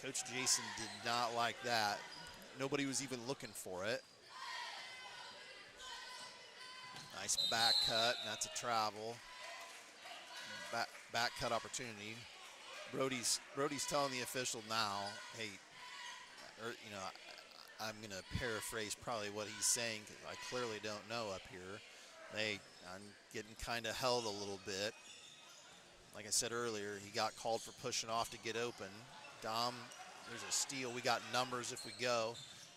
Coach Jason did not like that. Nobody was even looking for it. Nice back cut, and that's a travel. Back cut opportunity. Brody's telling the official now, hey, I'm going to paraphrase probably what he's saying because I clearly don't know up here. I'm getting kind of held a little bit. Like I said earlier, he got called for pushing off to get open. Dom, there's a steal. We got numbers if we go.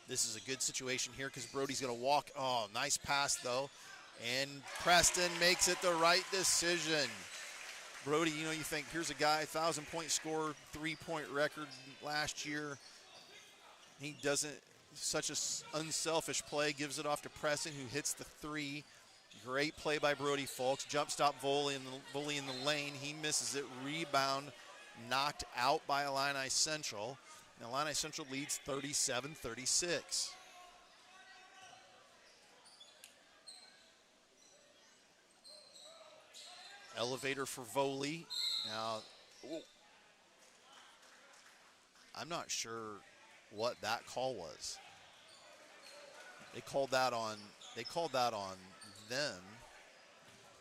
This is a good situation here because Brody's going to walk. Oh, nice pass, though. And Preston makes it the right decision. Brody, you think here's a guy, 1,000-point scorer, 3-point record last year. He doesn't, such an unselfish play, gives it off to Preston, who hits the 3. Great play by Brody Folks. Jump stop Voley in the lane. He misses it. Rebound knocked out by Illini Central. And Illini Central leads 37-36. Elevator for Voley. Now, I'm not sure what that call was. They called that on them.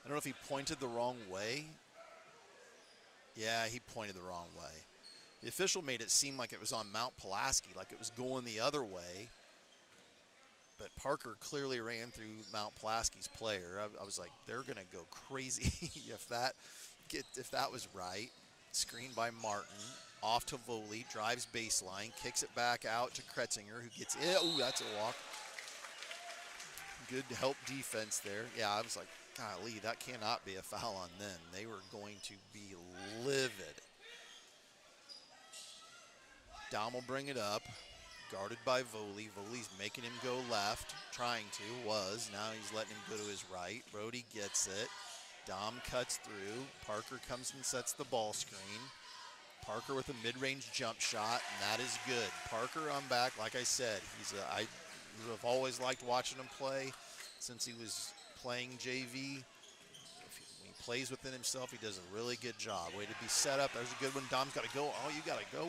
I don't know if he pointed the wrong way. Yeah, he pointed the wrong way. The official made it seem like it was on Mount Pulaski, like it was going the other way. But Parker clearly ran through Mount Pulaski's player. I was like, they're going to go crazy if that was right. Screen by Martin. Off to Voley. Drives baseline. Kicks it back out to Kretzinger, who gets it. Ooh, that's a walk. Good help defense there. Yeah, I was like, golly, that cannot be a foul on them. They were going to be livid. Dom will bring it up. Guarded by Voley. Voley's making him go left. Trying to. Now he's letting him go to his right. Brody gets it. Dom cuts through. Parker comes and sets the ball screen. Parker with a mid-range jump shot, and that is good. Parker back. Like I said, I've always liked watching him play since he was playing JV. When he plays within himself, he does a really good job. Way to be set up. There's a good one. Dom's got to go. Oh, you got to go.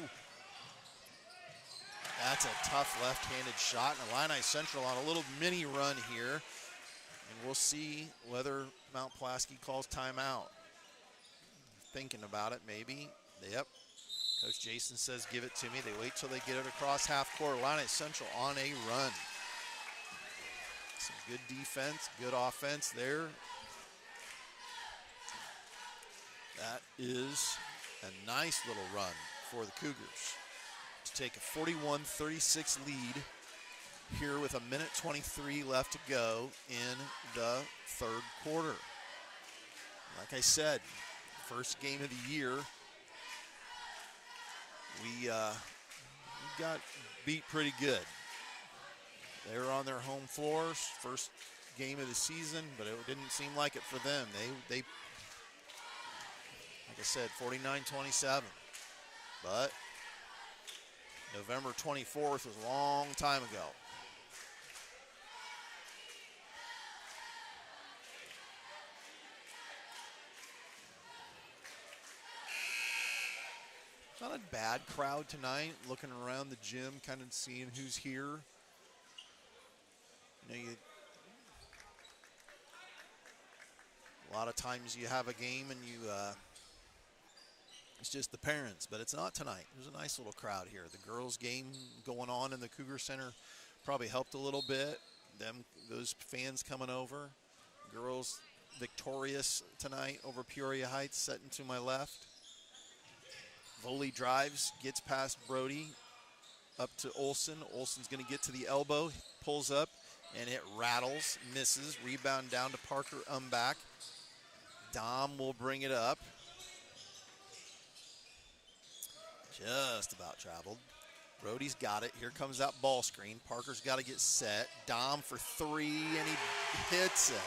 That's a tough left-handed shot. And Illini Central on a little mini run here. And we'll see whether Mount Pulaski calls timeout. Thinking about it, maybe. Yep. Coach Jason says, give it to me. They wait till they get it across half court. Illini Central on a run. Some good defense, good offense there. That is a nice little run for the Cougars to take a 41-36 lead here with a minute 23 left to go in the third quarter. Like I said, first game of the year, we got beat pretty good. They were on their home floors, first game of the season, but it didn't seem like it for them. They like I said, 49-27. But November 24th was a long time ago. Not a bad crowd tonight, looking around the gym, kind of seeing who's here. You know, a lot of times you have a game and it's just the parents, but it's not tonight. There's a nice little crowd here. The girls' game going on in the Cougar Center probably helped a little bit. Those fans coming over. Girls victorious tonight over Peoria Heights, sitting to my left. Volley drives, gets past Brody, up to Olson. Olson's going to get to the elbow, pulls up, and it rattles, misses. Rebound down to Parker Umbach. Dom will bring it up. Just about traveled. Brody's got it. Here comes that ball screen. Parker's got to get set. Dom for three, and he hits it.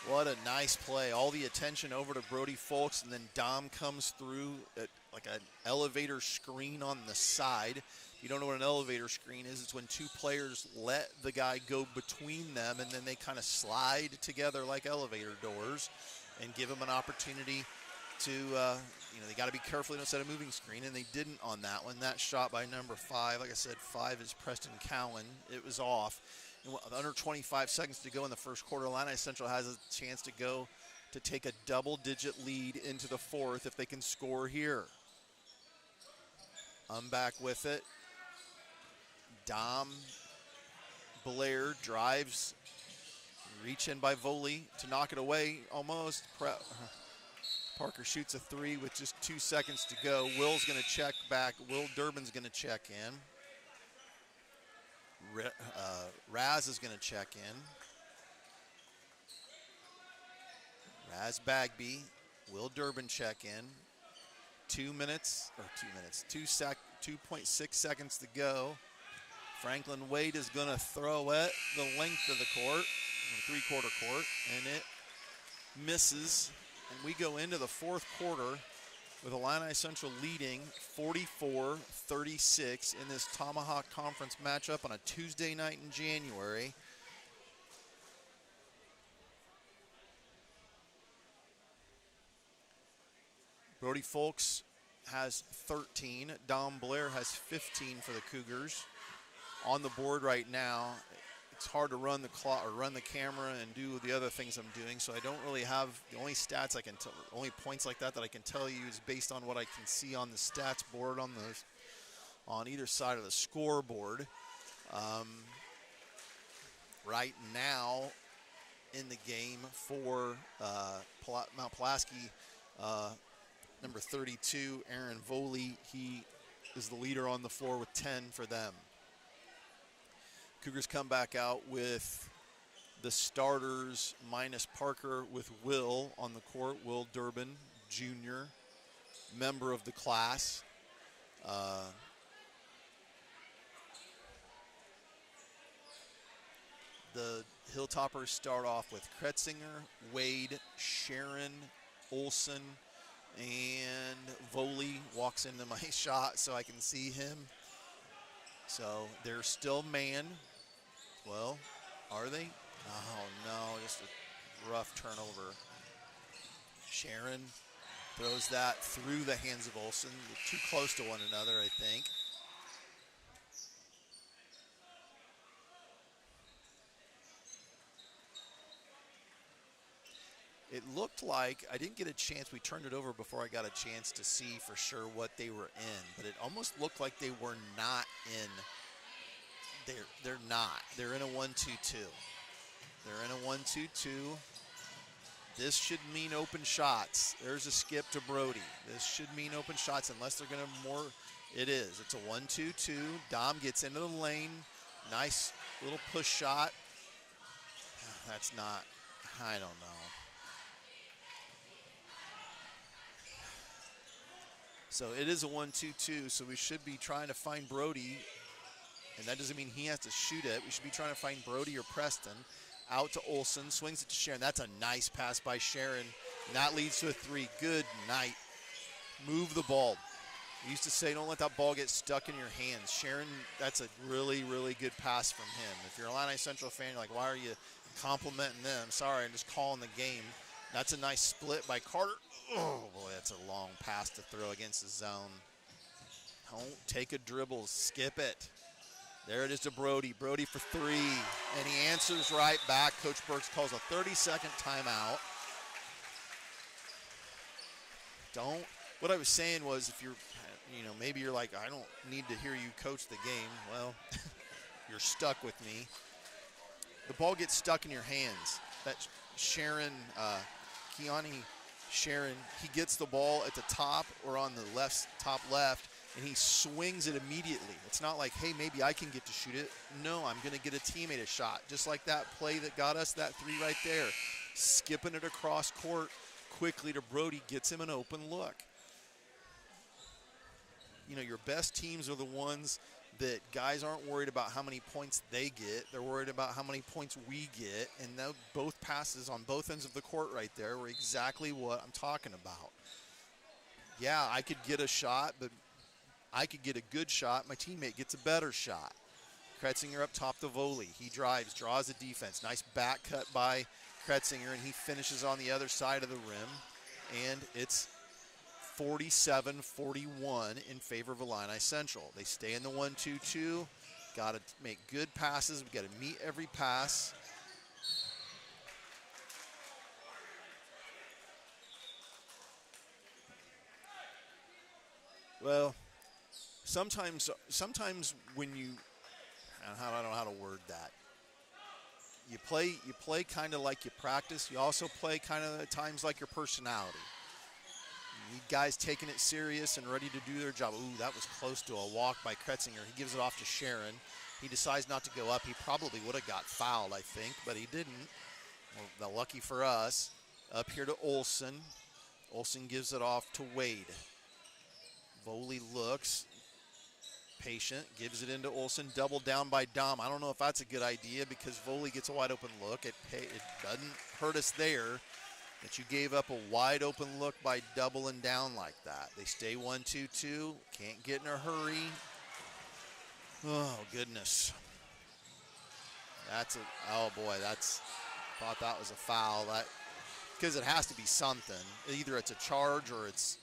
What a nice play. All the attention over to Brody Folks, and then Dom comes through at like an elevator screen on the side. If you don't know what an elevator screen is, it's when two players let the guy go between them, and then they kind of slide together like elevator doors and give him an opportunity to, they got to be careful they don't set a moving screen, and they didn't on that one. That shot by number 5, like I said, 5 is Preston Cowan. It was off. And under 25 seconds to go in the first quarter, Illini Central has a chance to take a double-digit lead into the fourth if they can score here. Back with it. Dom Blair drives, reach in by Volley to knock it away almost. Parker shoots a 3 with just 2 seconds to go. Will's going to check back. Will Durbin's going to check in. Raz is going to check in. Raz Bagby, Will Durbin check in. 2.6 seconds to go. Franklin Wade is going to throw it the length of the court, the three-quarter court, and it misses. And we go into the fourth quarter with Illini Central leading 44-36 in this Tomahawk Conference matchup on a Tuesday night in January. Brody Folks has 13. Dom Blair has 15 for the Cougars. On the board right now, it's hard to run the clock or run the camera and do the other things I'm doing, so I don't really have the only stats I can tell, only points like that I can tell you is based on what I can see on the stats board on either side of the scoreboard. Right now in the game for Mount Pulaski, number 32, Aaron Volley, he is the leader on the floor with 10 for them. Cougars come back out with the starters minus Parker with Will on the court. Will Durbin, Jr., member of the class. The Hilltoppers start off with Kretzinger, Wade, Sharon, Olson, and Volley walks into my shot so I can see him. So they're still man. Well, are they? Oh, no, just a rough turnover. Sharon throws that through the hands of Olson. They're too close to one another, I think. It looked like I didn't get a chance. We turned it over before I got a chance to see for sure what they were in, but it almost looked like they were not in. They're not. They're in a 1-2-2. They're in a 1-2-2. This should mean open shots. There's a skip to Brody. This should mean open shots unless they're going to more. It is. It's a 1-2-2. Dom gets into the lane. Nice little push shot. That's not. I don't know. So it is a 1-2-2, so we should be trying to find Brody, and that doesn't mean he has to shoot it. We should be trying to find Brody or Preston. Out to Olsen, swings it to Sharon. That's a nice pass by Sharon, and that leads to a 3. Good night. Move the ball. We used to say don't let that ball get stuck in your hands. Sharon, that's a really, really good pass from him. If you're a Illini Central fan, you're like, why are you complimenting them? Sorry, I'm just calling the game. That's a nice split by Carter. Oh, boy, that's a long pass to throw against the zone. Don't take a dribble. Skip it. There it is to Brody. Brody for 3, and he answers right back. Coach Burks calls a 30-second timeout. What I was saying was if you're, maybe you're like, I don't need to hear you coach the game. Well, you're stuck with me. The ball gets stuck in your hands. That Sharon, Keani Sharon, he gets the ball at the top or on the top left, and he swings it immediately. It's not like, hey, maybe I can get to shoot it. No, I'm going to get a teammate a shot. Just like that play that got us that 3 right there. Skipping it across court quickly to Brody gets him an open look. Your best teams are the ones that guys aren't worried about how many points they get. They're worried about how many points we get. And both passes on both ends of the court right there were exactly what I'm talking about. Yeah, I could get a shot, but I could get a good shot. My teammate gets a better shot. Kretzinger up top to Voley. He drives, draws the defense. Nice back cut by Kretzinger, and he finishes on the other side of the rim. And it's 47-41 in favor of Illini Central. They stay in the 1-2-2. Got to make good passes. We got to meet every pass. Well, sometimes when you, I don't know how to word that. You play kind of like you practice. You also play kind of at times like your personality. You need guys taking it serious and ready to do their job. Ooh, that was close to a walk by Kretzinger. He gives it off to Sharon. He decides not to go up. He probably would have got fouled, I think, but he didn't. Well, lucky for us. Up here to Olsen. Olsen gives it off to Wade. Voley looks. Patient, gives it into Olsen, doubled down by Dom. I don't know if that's a good idea because Voley gets a wide open look. It doesn't hurt us there, but you gave up a wide open look by doubling down like that. They stay 1-2-2, can't get in a hurry. Oh, goodness. Oh boy, thought that was a foul. Because it has to be something. Either it's a charge or it's,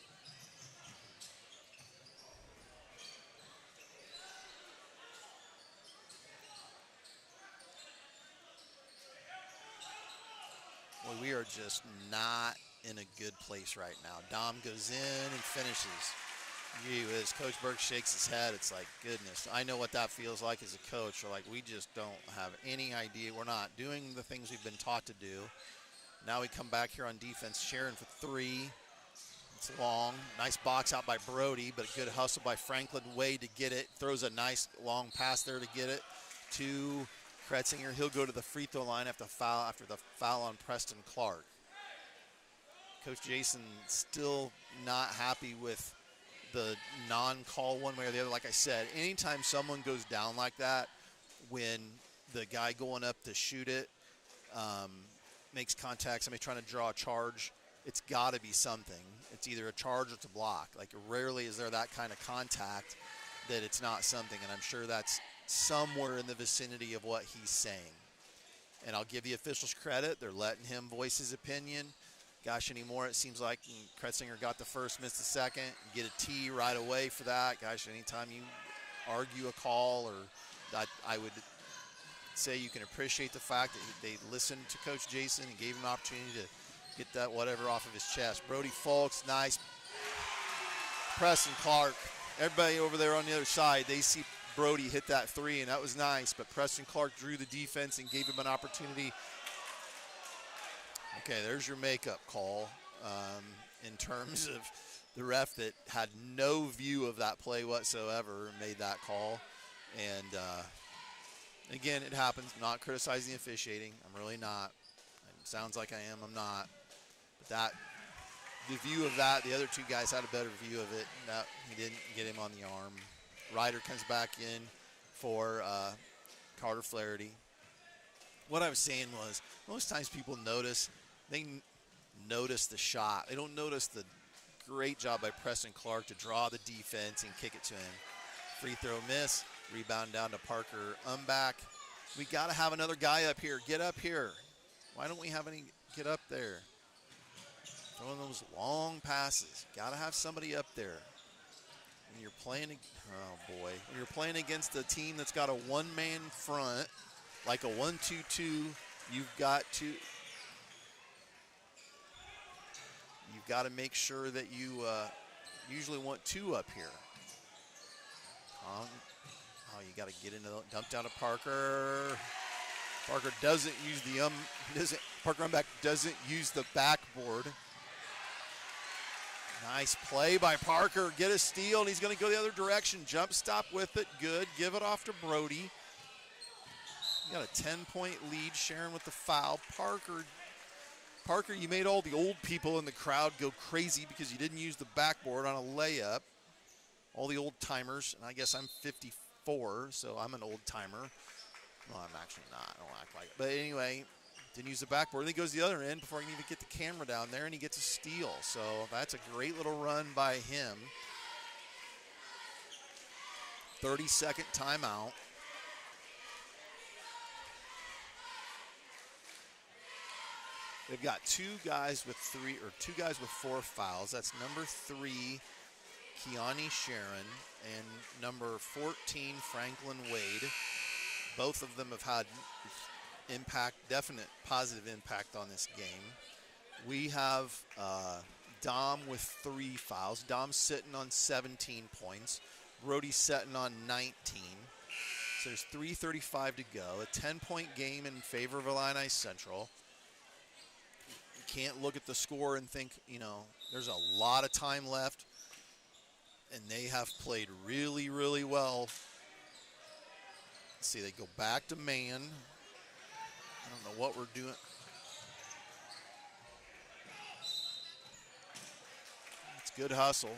well, we are just not in a good place right now. Dom goes in and finishes. As Coach Burke shakes his head, it's like, goodness, I know what that feels like as a coach. We're like, we just don't have any idea. We're not doing the things we've been taught to do. Now we come back here on defense. Sharon for 3. It's long. Nice box out by Brody, but a good hustle by Franklin Wade to get it. Throws a nice long pass there to get it to Kretzinger. He'll go to the free throw line after the foul on Preston Clark. Coach Jason still not happy with the non-call one way or the other. Like I said, anytime someone goes down like that, when the guy going up to shoot it makes contact, somebody trying to draw a charge, it's got to be something. It's either a charge or it's a block. Like, rarely is there that kind of contact that it's not something, and I'm sure that's somewhere in the vicinity of what he's saying. And I'll give the officials credit. They're letting him voice his opinion. Gosh, anymore, it seems like Kretzinger got the first, missed the second. You get a T right away for that. Gosh, anytime you argue a call, or I would say you can appreciate the fact that they listened to Coach Jason and gave him an opportunity get that whatever off of his chest. Brody Fulks, nice. Preston Clark, everybody over there on the other side, they see Brody hit that three, and that was nice, but Preston Clark drew the defense and gave him an opportunity. Okay, there's your makeup call in terms of the ref that had no view of that play whatsoever and made that call. And, again, it happens. I'm not criticizing the officiating. I'm really not. It sounds like I am. I'm not. But the view of that, the other two guys had a better view of it. That he didn't get him on the arm. Ryder comes back in for Carter Flaherty. What I was saying was, most times people they notice the shot. They don't notice the great job by Preston Clark to draw the defense and kick it to him. Free throw miss, rebound down to Parker Umback. We got to have another guy up here. Get up here. Why don't we have any get up there? Throwing those long passes. Got to have somebody up there. When you're playing, oh boy, when you're playing against a team that's got a one-man front, like a 1-2-2, you've got to make sure that you usually want two up here. Oh, you got to get into the dump down to Parker. Parker doesn't use Parker Umback doesn't use the backboard. Nice play by Parker. Get a steal, and he's going to go the other direction. Jump stop with it. Good. Give it off to Brody. You got a 10-point lead. Sharon with the foul. Parker, you made all the old people in the crowd go crazy because you didn't use the backboard on a layup. All the old timers, and I guess I'm 54, so I'm an old timer. Well, I'm actually not. I don't act like it. But anyway, didn't use the backboard. Then he goes the other end before he can even get the camera down there, and he gets a steal. So that's a great little run by him. 30-second timeout. They've got two guys with 4 fouls. That's number 3, Keani Sharon, and number 14, Franklin Wade. Both of them have had definite positive impact on this game. We have Dom with 3 fouls. Dom's sitting on 17 points. Brody's sitting on 19. So there's 3:35 to go. A 10-point game in favor of Illini Central. You can't look at the score and think, there's a lot of time left. And they have played really, really well. Let's see, they go back to man. I don't know what we're doing. It's good hustle.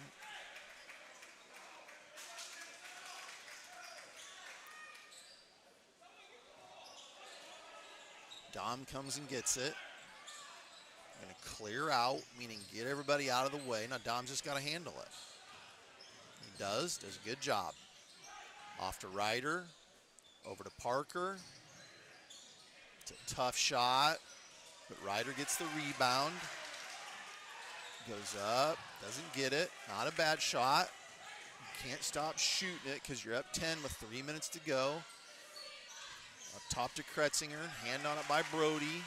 Dom comes and gets it. Going to clear out, meaning get everybody out of the way. Now Dom's just got to handle it. He does a good job. Off to Ryder, over to Parker. It's a tough shot, but Ryder gets the rebound. Goes up, doesn't get it. Not a bad shot. You can't stop shooting it because you're up 10 with 3 minutes to go. Up top to Kretzinger, hand on it by Brody.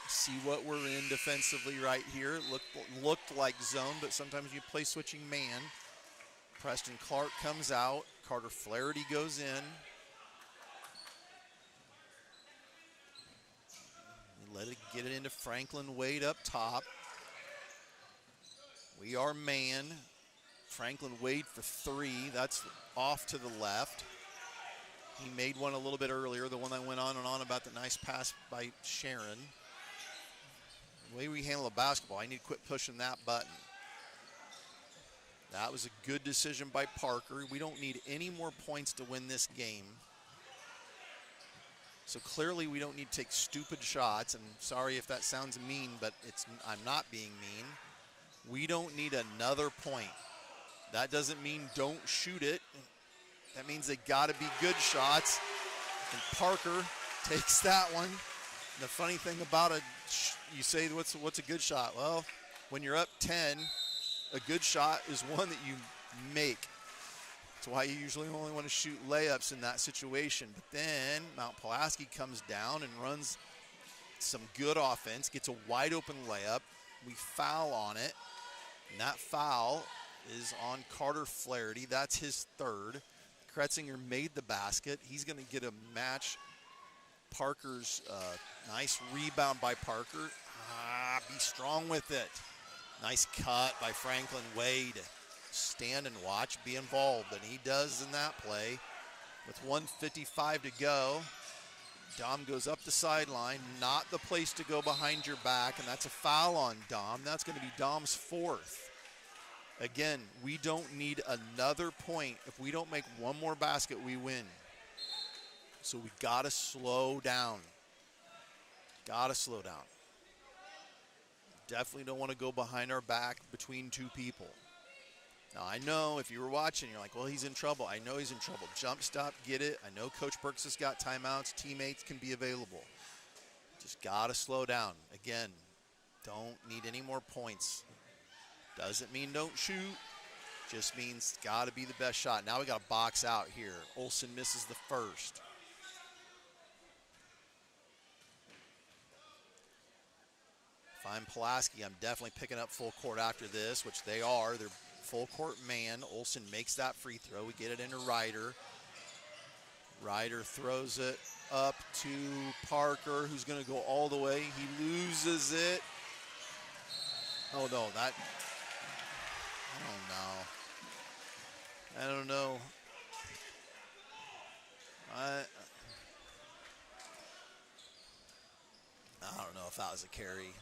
See what we're in defensively right here. It looked like zone, but sometimes you play switching man. Preston Clark comes out. Carter Flaherty goes in. Let it get it into Franklin Wade up top. We are man. Franklin Wade for 3. That's off to the left. He made one a little bit earlier, the one that went on and on about the nice pass by Sharon. The way we handle the basketball, I need to quit pushing that button. That was a good decision by Parker. We don't need any more points to win this game. So clearly we don't need to take stupid shots, and sorry if that sounds mean, but I'm not being mean. We don't need another point. That doesn't mean don't shoot it. That means they got to be good shots, and Parker takes that one. And the funny thing about you say what's a good shot? Well, when you're up 10, a good shot is one that you make. That's why you usually only want to shoot layups in that situation. But then Mount Pulaski comes down and runs some good offense, gets a wide open layup. We foul on it, and that foul is on Carter Flaherty. That's his third. Kretzinger made the basket. He's going to get a match. Parker's nice rebound by Parker. Be strong with it. Nice cut by Franklin Wade. Stand and watch, be involved, and he does in that play. With 1:55 to go, Dom goes up the sideline, not the place to go behind your back, and that's a foul on Dom. That's going to be Dom's fourth. Again, we don't need another point. If we don't make one more basket, we win. So we got to slow down. Got to slow down. Definitely don't want to go behind our back between two people. Now, I know if you were watching, you're like, well, he's in trouble. I know he's in trouble. Jump stop, get it. I know Coach Burks has got timeouts. Teammates can be available. Just got to slow down. Again, don't need any more points. Doesn't mean don't shoot. Just means got to be the best shot. Now we got to box out here. Olsen misses the first. If I'm Pulaski, I'm definitely picking up full court after this, which they are. They're full court man. Olsen makes that free throw. We get it into Ryder. Ryder throws it up to Parker, who's going to go all the way. He loses it. Oh, no, that... I don't know. I don't know if that was a carry.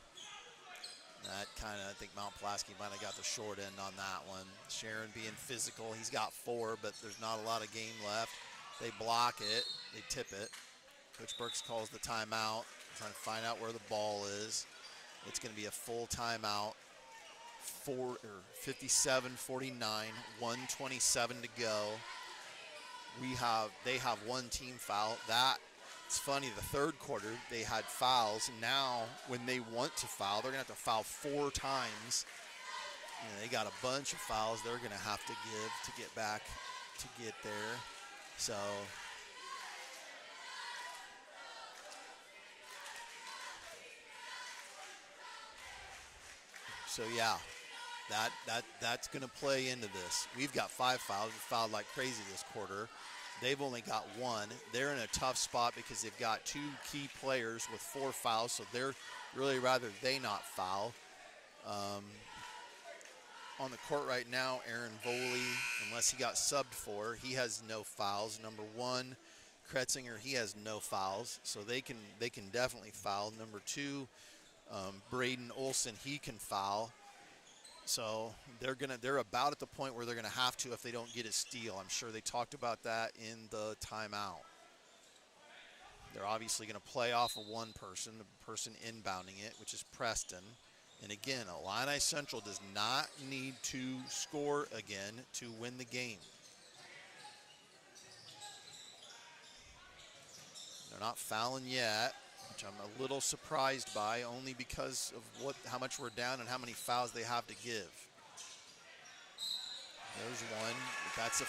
That kind of, I think Mount Pulaski might have got the short end on that one. Sharon being physical. He's got 4, but there's not a lot of game left. They block it. They tip it. Coach Burks calls the timeout, trying to find out where the ball is. It's going to be a full timeout. 57-49, 1:27 to go. They have one team foul. It's funny, the third quarter, they had fouls. Now, when they want to foul, they're going to have to foul 4 times. They got a bunch of fouls they're going to have to give to get back to get there. So yeah, that's going to play into this. We've got 5 fouls. We fouled like crazy this quarter. They've only got 1. They're in a tough spot because they've got 2 key players with 4 fouls, so they're really rather they not foul. On the court right now, Aaron Voley, unless he got subbed for, he has no fouls. Number 1, Kretzinger, he has no fouls, so they can definitely foul. Number 2, Braden Olsen, he can foul. So they're about at the point where they're gonna have to if they don't get a steal. I'm sure they talked about that in the timeout. They're obviously gonna play off of one person, the person inbounding it, which is Preston. And again, Illini Central does not need to score again to win the game. They're not fouling yet, which I'm a little surprised by, only because of how much we're down and how many fouls they have to give. There's one. That's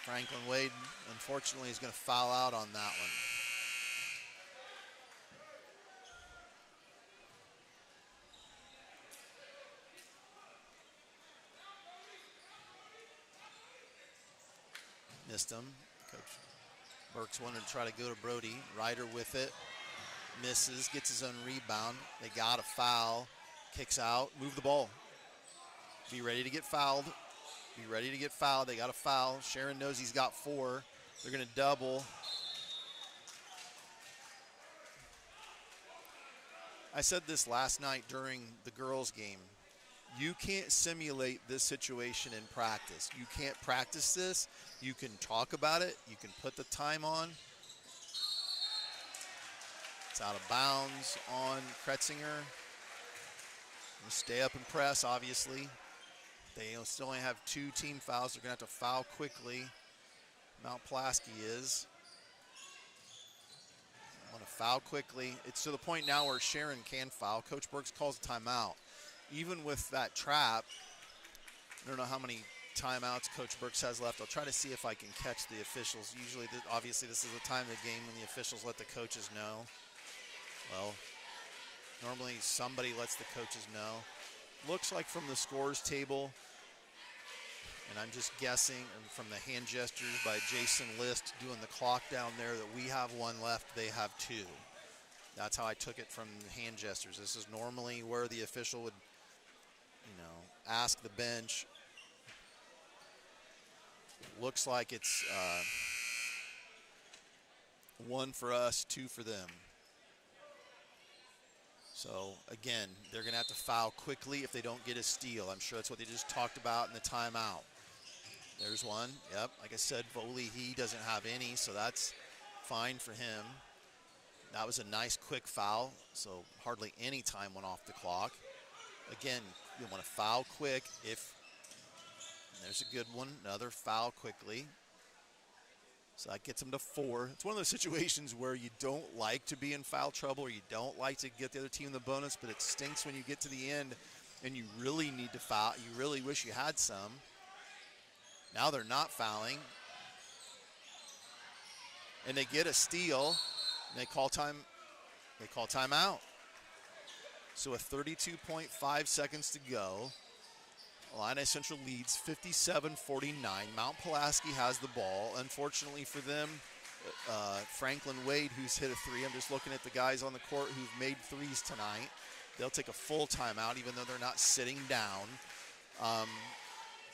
Franklin Wade, unfortunately, is going to foul out on that one. Missed him. Coach Burks wanted to try to go to Brody. Ryder with it. Misses. Gets his own rebound. They got a foul. Kicks out. Move the ball. Be ready to get fouled. Be ready to get fouled. They got a foul. Sharon knows he's got 4. They're going to double. I said this last night during the girls' game. You can't simulate this situation in practice. You can't practice this. You can talk about it. You can put the time on. It's out of bounds on Kretzinger. Stay up and press, obviously. They still only have 2 team fouls. They're going to have to foul quickly. Mount Pulaski is. Want to foul quickly. It's to the point now where Sharon can foul. Coach Burks calls a timeout. Even with that trap, I don't know how many timeouts Coach Burks has left. I'll try to see if I can catch the officials. Usually, obviously, this is the time of the game when the officials let the coaches know. Well, normally somebody lets the coaches know. Looks like from the scores table, and I'm just guessing from the hand gestures by Jason List doing the clock down there that we have one left, they have two. That's how I took it from the hand gestures. This is normally where the official would, ask the bench. Looks like it's one for us, two for them. So, again, they're going to have to foul quickly if they don't get a steal. I'm sure that's what they just talked about in the timeout. There's one. Yep, like I said, Foley, he doesn't have any, so that's fine for him. That was a nice quick foul, so hardly any time went off the clock. Again, you want to foul quick if there's a good one. Another foul quickly. So that gets them to 4. It's one of those situations where you don't like to be in foul trouble or you don't like to get the other team the bonus, but it stinks when you get to the end and you really need to foul. You really wish you had some. Now they're not fouling. And they get a steal. And they call timeout. So with 32.5 seconds to go, Illini Central leads 57-49. Mount Pulaski has the ball. Unfortunately for them, Franklin Wade, who's hit a 3. I'm just looking at the guys on the court who've made 3s tonight. They'll take a full timeout, even though they're not sitting down.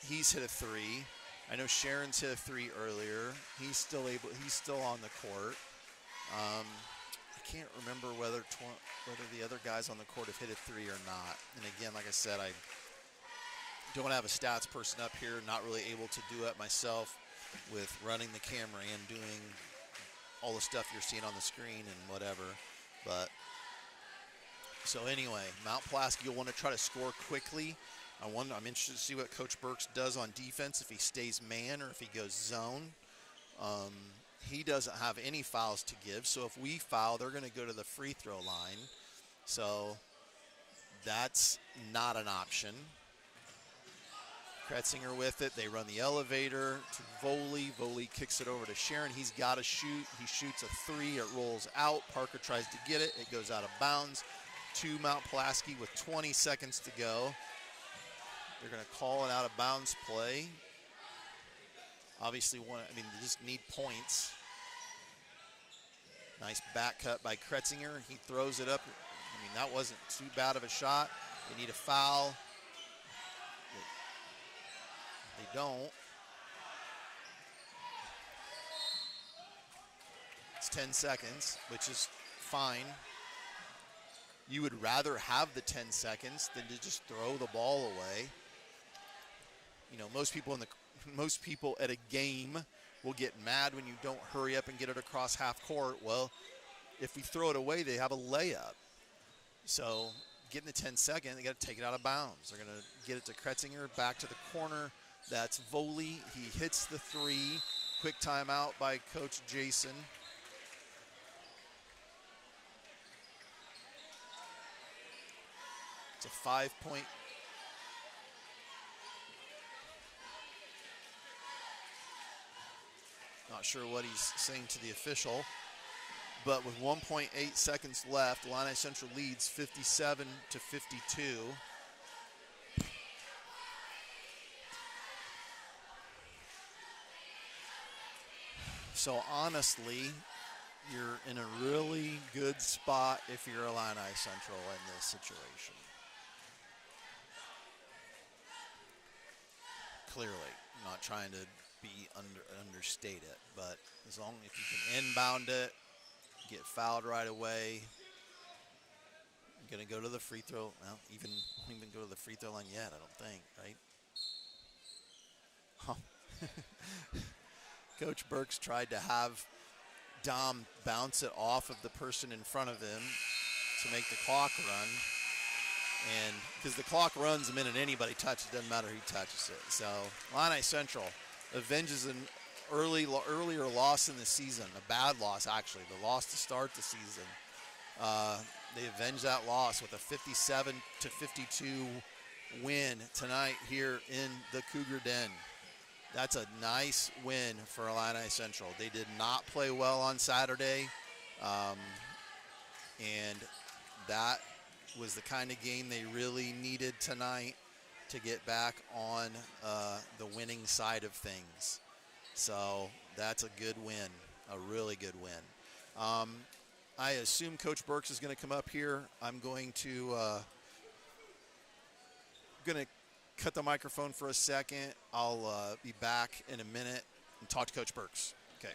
He's hit a 3. I know Sharon's hit a 3 earlier. He's still on the court. I can't remember whether the other guys on the court have hit a 3 or not. And again, like I said, I don't have a stats person up here, not really able to do it myself with running the camera and doing all the stuff you're seeing on the screen and whatever. But so anyway, Mount Pulaski will want to try to score quickly. I'm interested to see what Coach Burks does on defense, if he stays man or if he goes zone. He doesn't have any fouls to give, so if we foul, they're going to go to the free throw line. So that's not an option. Kretzinger with it. They run the elevator to Voley. Voley kicks it over to Sharon. He's got to shoot. He shoots a 3. It rolls out. Parker tries to get it. It goes out of bounds to Mount Pulaski with 20 seconds to go. They're going to call an out of bounds play. Obviously, they just need points. Nice back cut by Kretzinger. He throws it up. That wasn't too bad of a shot. They need a foul. They don't. It's 10 seconds, which is fine. You would rather have the 10 seconds than to just throw the ball away. Most people at a game will get mad when you don't hurry up and get it across half court. Well, if we throw it away, they have a layup. So getting the 10 second, they got to take it out of bounds. They're going to get it to Kretzinger, back to the corner. That's Voley. He hits the 3. Quick timeout by Coach Jason. It's a 5-point. Not sure what he's saying to the official. But with 1.8 seconds left, Illini Central leads 57-52. So honestly, you're in a really good spot if you're Illini Central in this situation. Clearly, I'm not trying to understate it, but as long as you can inbound it, get fouled right away. I'm going to go to the free throw. Well, even go to the free throw line yet, I don't think, right? Coach Burks tried to have Dom bounce it off of the person in front of him to make the clock run. And because the clock runs the minute anybody touches it, doesn't matter who touches it. So Illini Central avenges an earlier loss in the season, a bad loss actually, the loss to start the season. They avenge that loss with a 57-52 win tonight here in the Cougar Den. That's a nice win for Illini Central. They did not play well on Saturday, and that was the kind of game they really needed tonight to get back on the winning side of things. So that's a good win, a really good win. I assume Coach Burks is going to come up here. I'm going to cut the microphone for a second. I'll be back in a minute and talk to Coach Burks. Okay.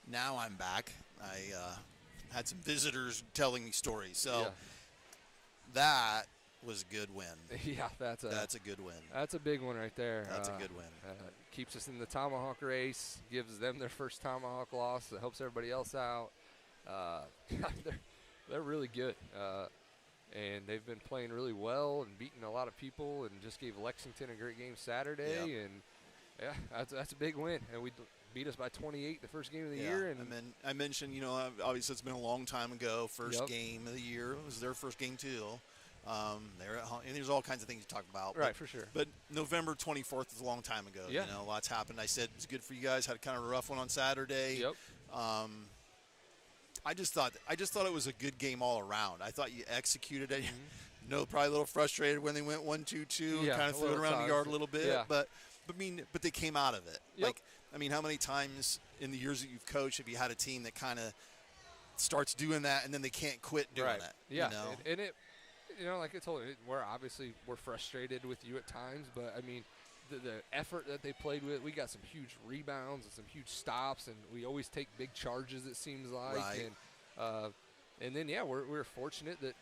Now I'm back. I had some visitors telling me stories. So that was a good win. Yeah, that's a good win. That's a big one right there. That's a good win. Keeps us in the tomahawk race, gives them their first tomahawk loss. That helps everybody else out. They're really good, and they've been playing really well and beating a lot of people, and just gave Lexington a great game Saturday. Yep. And yeah, that's a big win. And we beat us by 28 the first game of the year. And then I mentioned, obviously it's been a long time ago. First game of the year. It was their first game too. They're at home, and there's all kinds of things to talk about. Right, for sure. But November 24th is a long time ago. Yeah. Lots happened. I said it's good for you guys. Had kind of a rough one on Saturday. Yep. I just thought it was a good game all around. I thought you executed it. know, probably a little frustrated when they went 1-2-2 and Yeah, kind of threw it around the times. yard a little bit. Yeah. But they came out of it. Yep. Like, I mean, how many times in the years that you've coached have you had a team that kind of starts doing that and then they can't quit doing Right. it? Yeah. You know? And it, like I told you, we're frustrated with you at times, but I mean, the effort that they played with, we got some huge rebounds and some huge stops, and we always take big charges, it seems like. Right. And then, we're fortunate that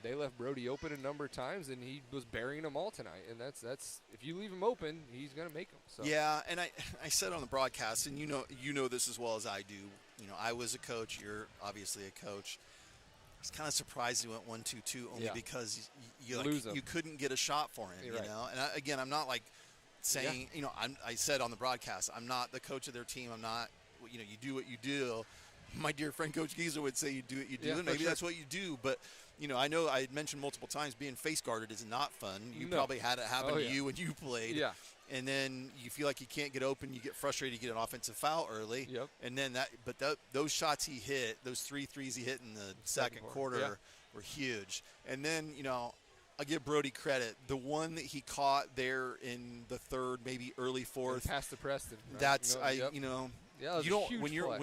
they left Brody open a number of times, and he was burying them all tonight. And that's if you leave him open, he's going to make them. So. Yeah, and I said on the broadcast, and you know this as well as I do. You know, I was a coach. You're obviously a coach. I was kind of surprised he went 1-2-2 only because you couldn't get a shot for him. You're you right. know, and again, I'm not like saying I said on the broadcast, I'm not the coach of their team. I'm not. You do what you do. My dear friend Coach Gieser would say you do what you do, and maybe that's what you do. But I know I had mentioned multiple times being face guarded is not fun. You probably had it happen to you when you played. Yeah. And then you feel like you can't get open, you get frustrated, you get an offensive foul early. Yep. And then those shots he hit, those 3 threes he hit in the second quarter were huge. And then, I'll give Brody credit. The one that he caught there in the third, maybe early fourth. Past the Preston. Right? That's Yeah, that was you a don't huge when you're play.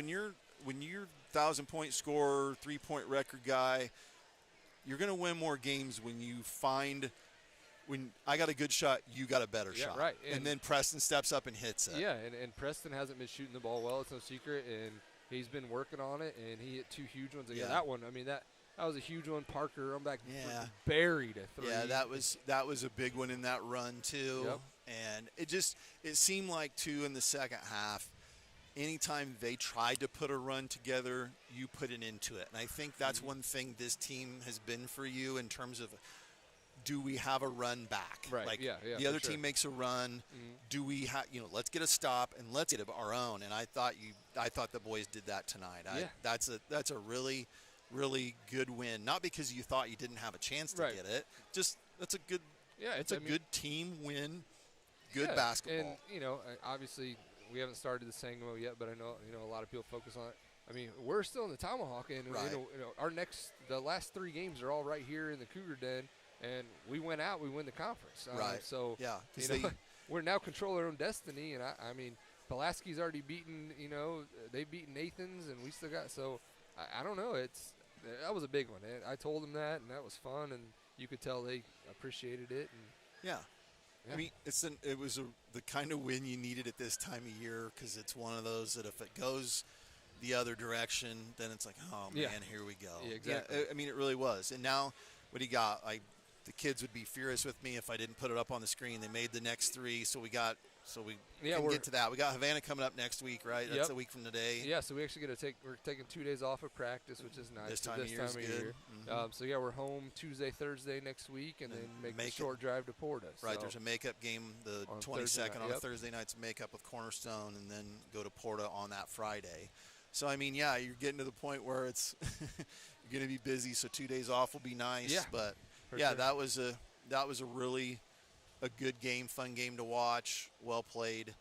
when you're 1,000-point scorer, 3-point record guy, you're going to win more games when you find when I got a good shot, you got a better shot. Right. And then Preston steps up and hits it. Yeah, and Preston hasn't been shooting the ball well. It's no secret, and he's been working on it, and he hit 2 huge ones. Yeah, that one, I mean, that was a huge one. Parker, I'm back, buried a 3. Yeah, that was a big one in that run, too. Yep. And it seemed like, too, in the second half, anytime they tried to put a run together, you put it into it. And I think that's one thing this team has been for you in terms of, do we have a run back? Right. Like the other team makes a run. Do we have? Let's get a stop and let's get our own. And I thought the boys did that tonight. That's a really, really good win. Not because you thought you didn't have a chance to get it. Just that's a good. Yeah, it's a good team win. Good basketball. And obviously we haven't started the Sangamo yet, but I know a lot of people focus on it. I mean, we're still in the Tomahawk, and the last 3 games are all right here in the Cougar Den. And we win the conference. Right. So, yeah, we're now control our own destiny. And, I mean, Pulaski's already beaten, they've beaten Nathan's, and we still got – so, I don't know. That was a big one. And I told them that, and that was fun. And you could tell they appreciated it. And yeah. I mean, it was the kind of win you needed at this time of year because it's one of those that if it goes the other direction, then it's like, oh, man, here we go. Yeah, exactly. Yeah, I mean, it really was. And now what do you got? The kids would be furious with me if I didn't put it up on the screen. They made the next 3, so we can get to that. We got Havana coming up next week, right? That's a week from today. Yeah, so we actually we're taking 2 days off of practice, which is nice. This time of year is good. Mm-hmm. So we're home Tuesday, Thursday next week, and then make the short drive to Porta. Right, so there's a makeup game the 22nd on a Thursday night. It's makeup with Cornerstone, and then go to Porta on that Friday. So, I mean, you're getting to the point where it's you're going to be busy, so 2 days off will be nice. Yeah, but, sure. that was a really a good game, fun game to watch, well played,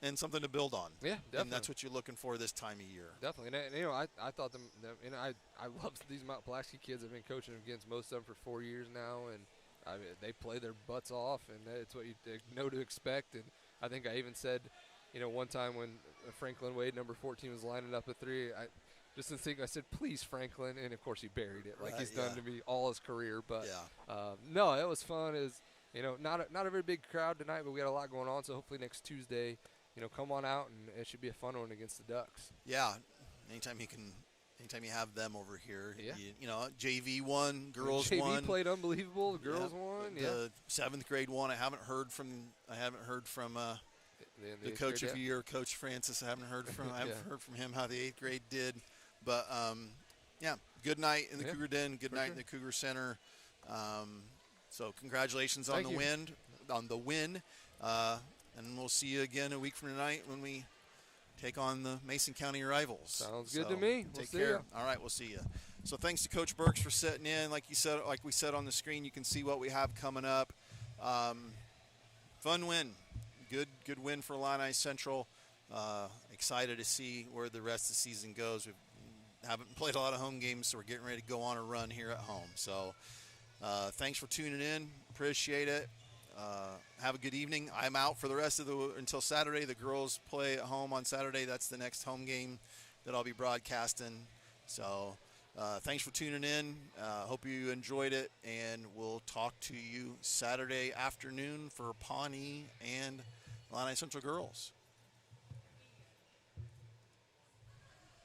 and something to build on. Yeah, definitely. And that's what you're looking for this time of year. Definitely. And I thought I love these Mount Pulaski kids. I've been coaching against most of them for 4 years now, and they play their butts off, and it's what you know to expect. And I think I even said, one time when Franklin Wade, number 14, was lining up at 3, I said, please, Franklin, and of course he buried it like he's done to me all his career. But no, it was fun. Not a very big crowd tonight, but we had a lot going on. So hopefully next Tuesday, come on out, and it should be a fun one against the Ducks. Yeah, anytime you have them over here. Yeah. JV won, girls won. JV played unbelievable. The girls won. The 7th grade won. I haven't heard from the coach of the year, Coach Francis. I haven't heard from him how the 8th grade did. But, good night in the Cougar Den, good night in the Cougar Center. So congratulations on the win. And we'll see you again a week from tonight when we take on the Mason County rivals. Sounds good to me. Take care. All right, we'll see you. So thanks to Coach Burks for sitting in. Like we said on the screen, you can see what we have coming up. Fun win. Good win for Illini Central. Excited to see where the rest of the season goes. We haven't played a lot of home games, so we're getting ready to go on a run here at home. So Thanks for tuning in. Appreciate it. Have a good evening. I'm out for the rest of until Saturday. The girls play at home on Saturday. That's the next home game that I'll be broadcasting. So thanks for tuning in. Hope you enjoyed it, and we'll talk to you Saturday afternoon for Pawnee and Illini Central girls.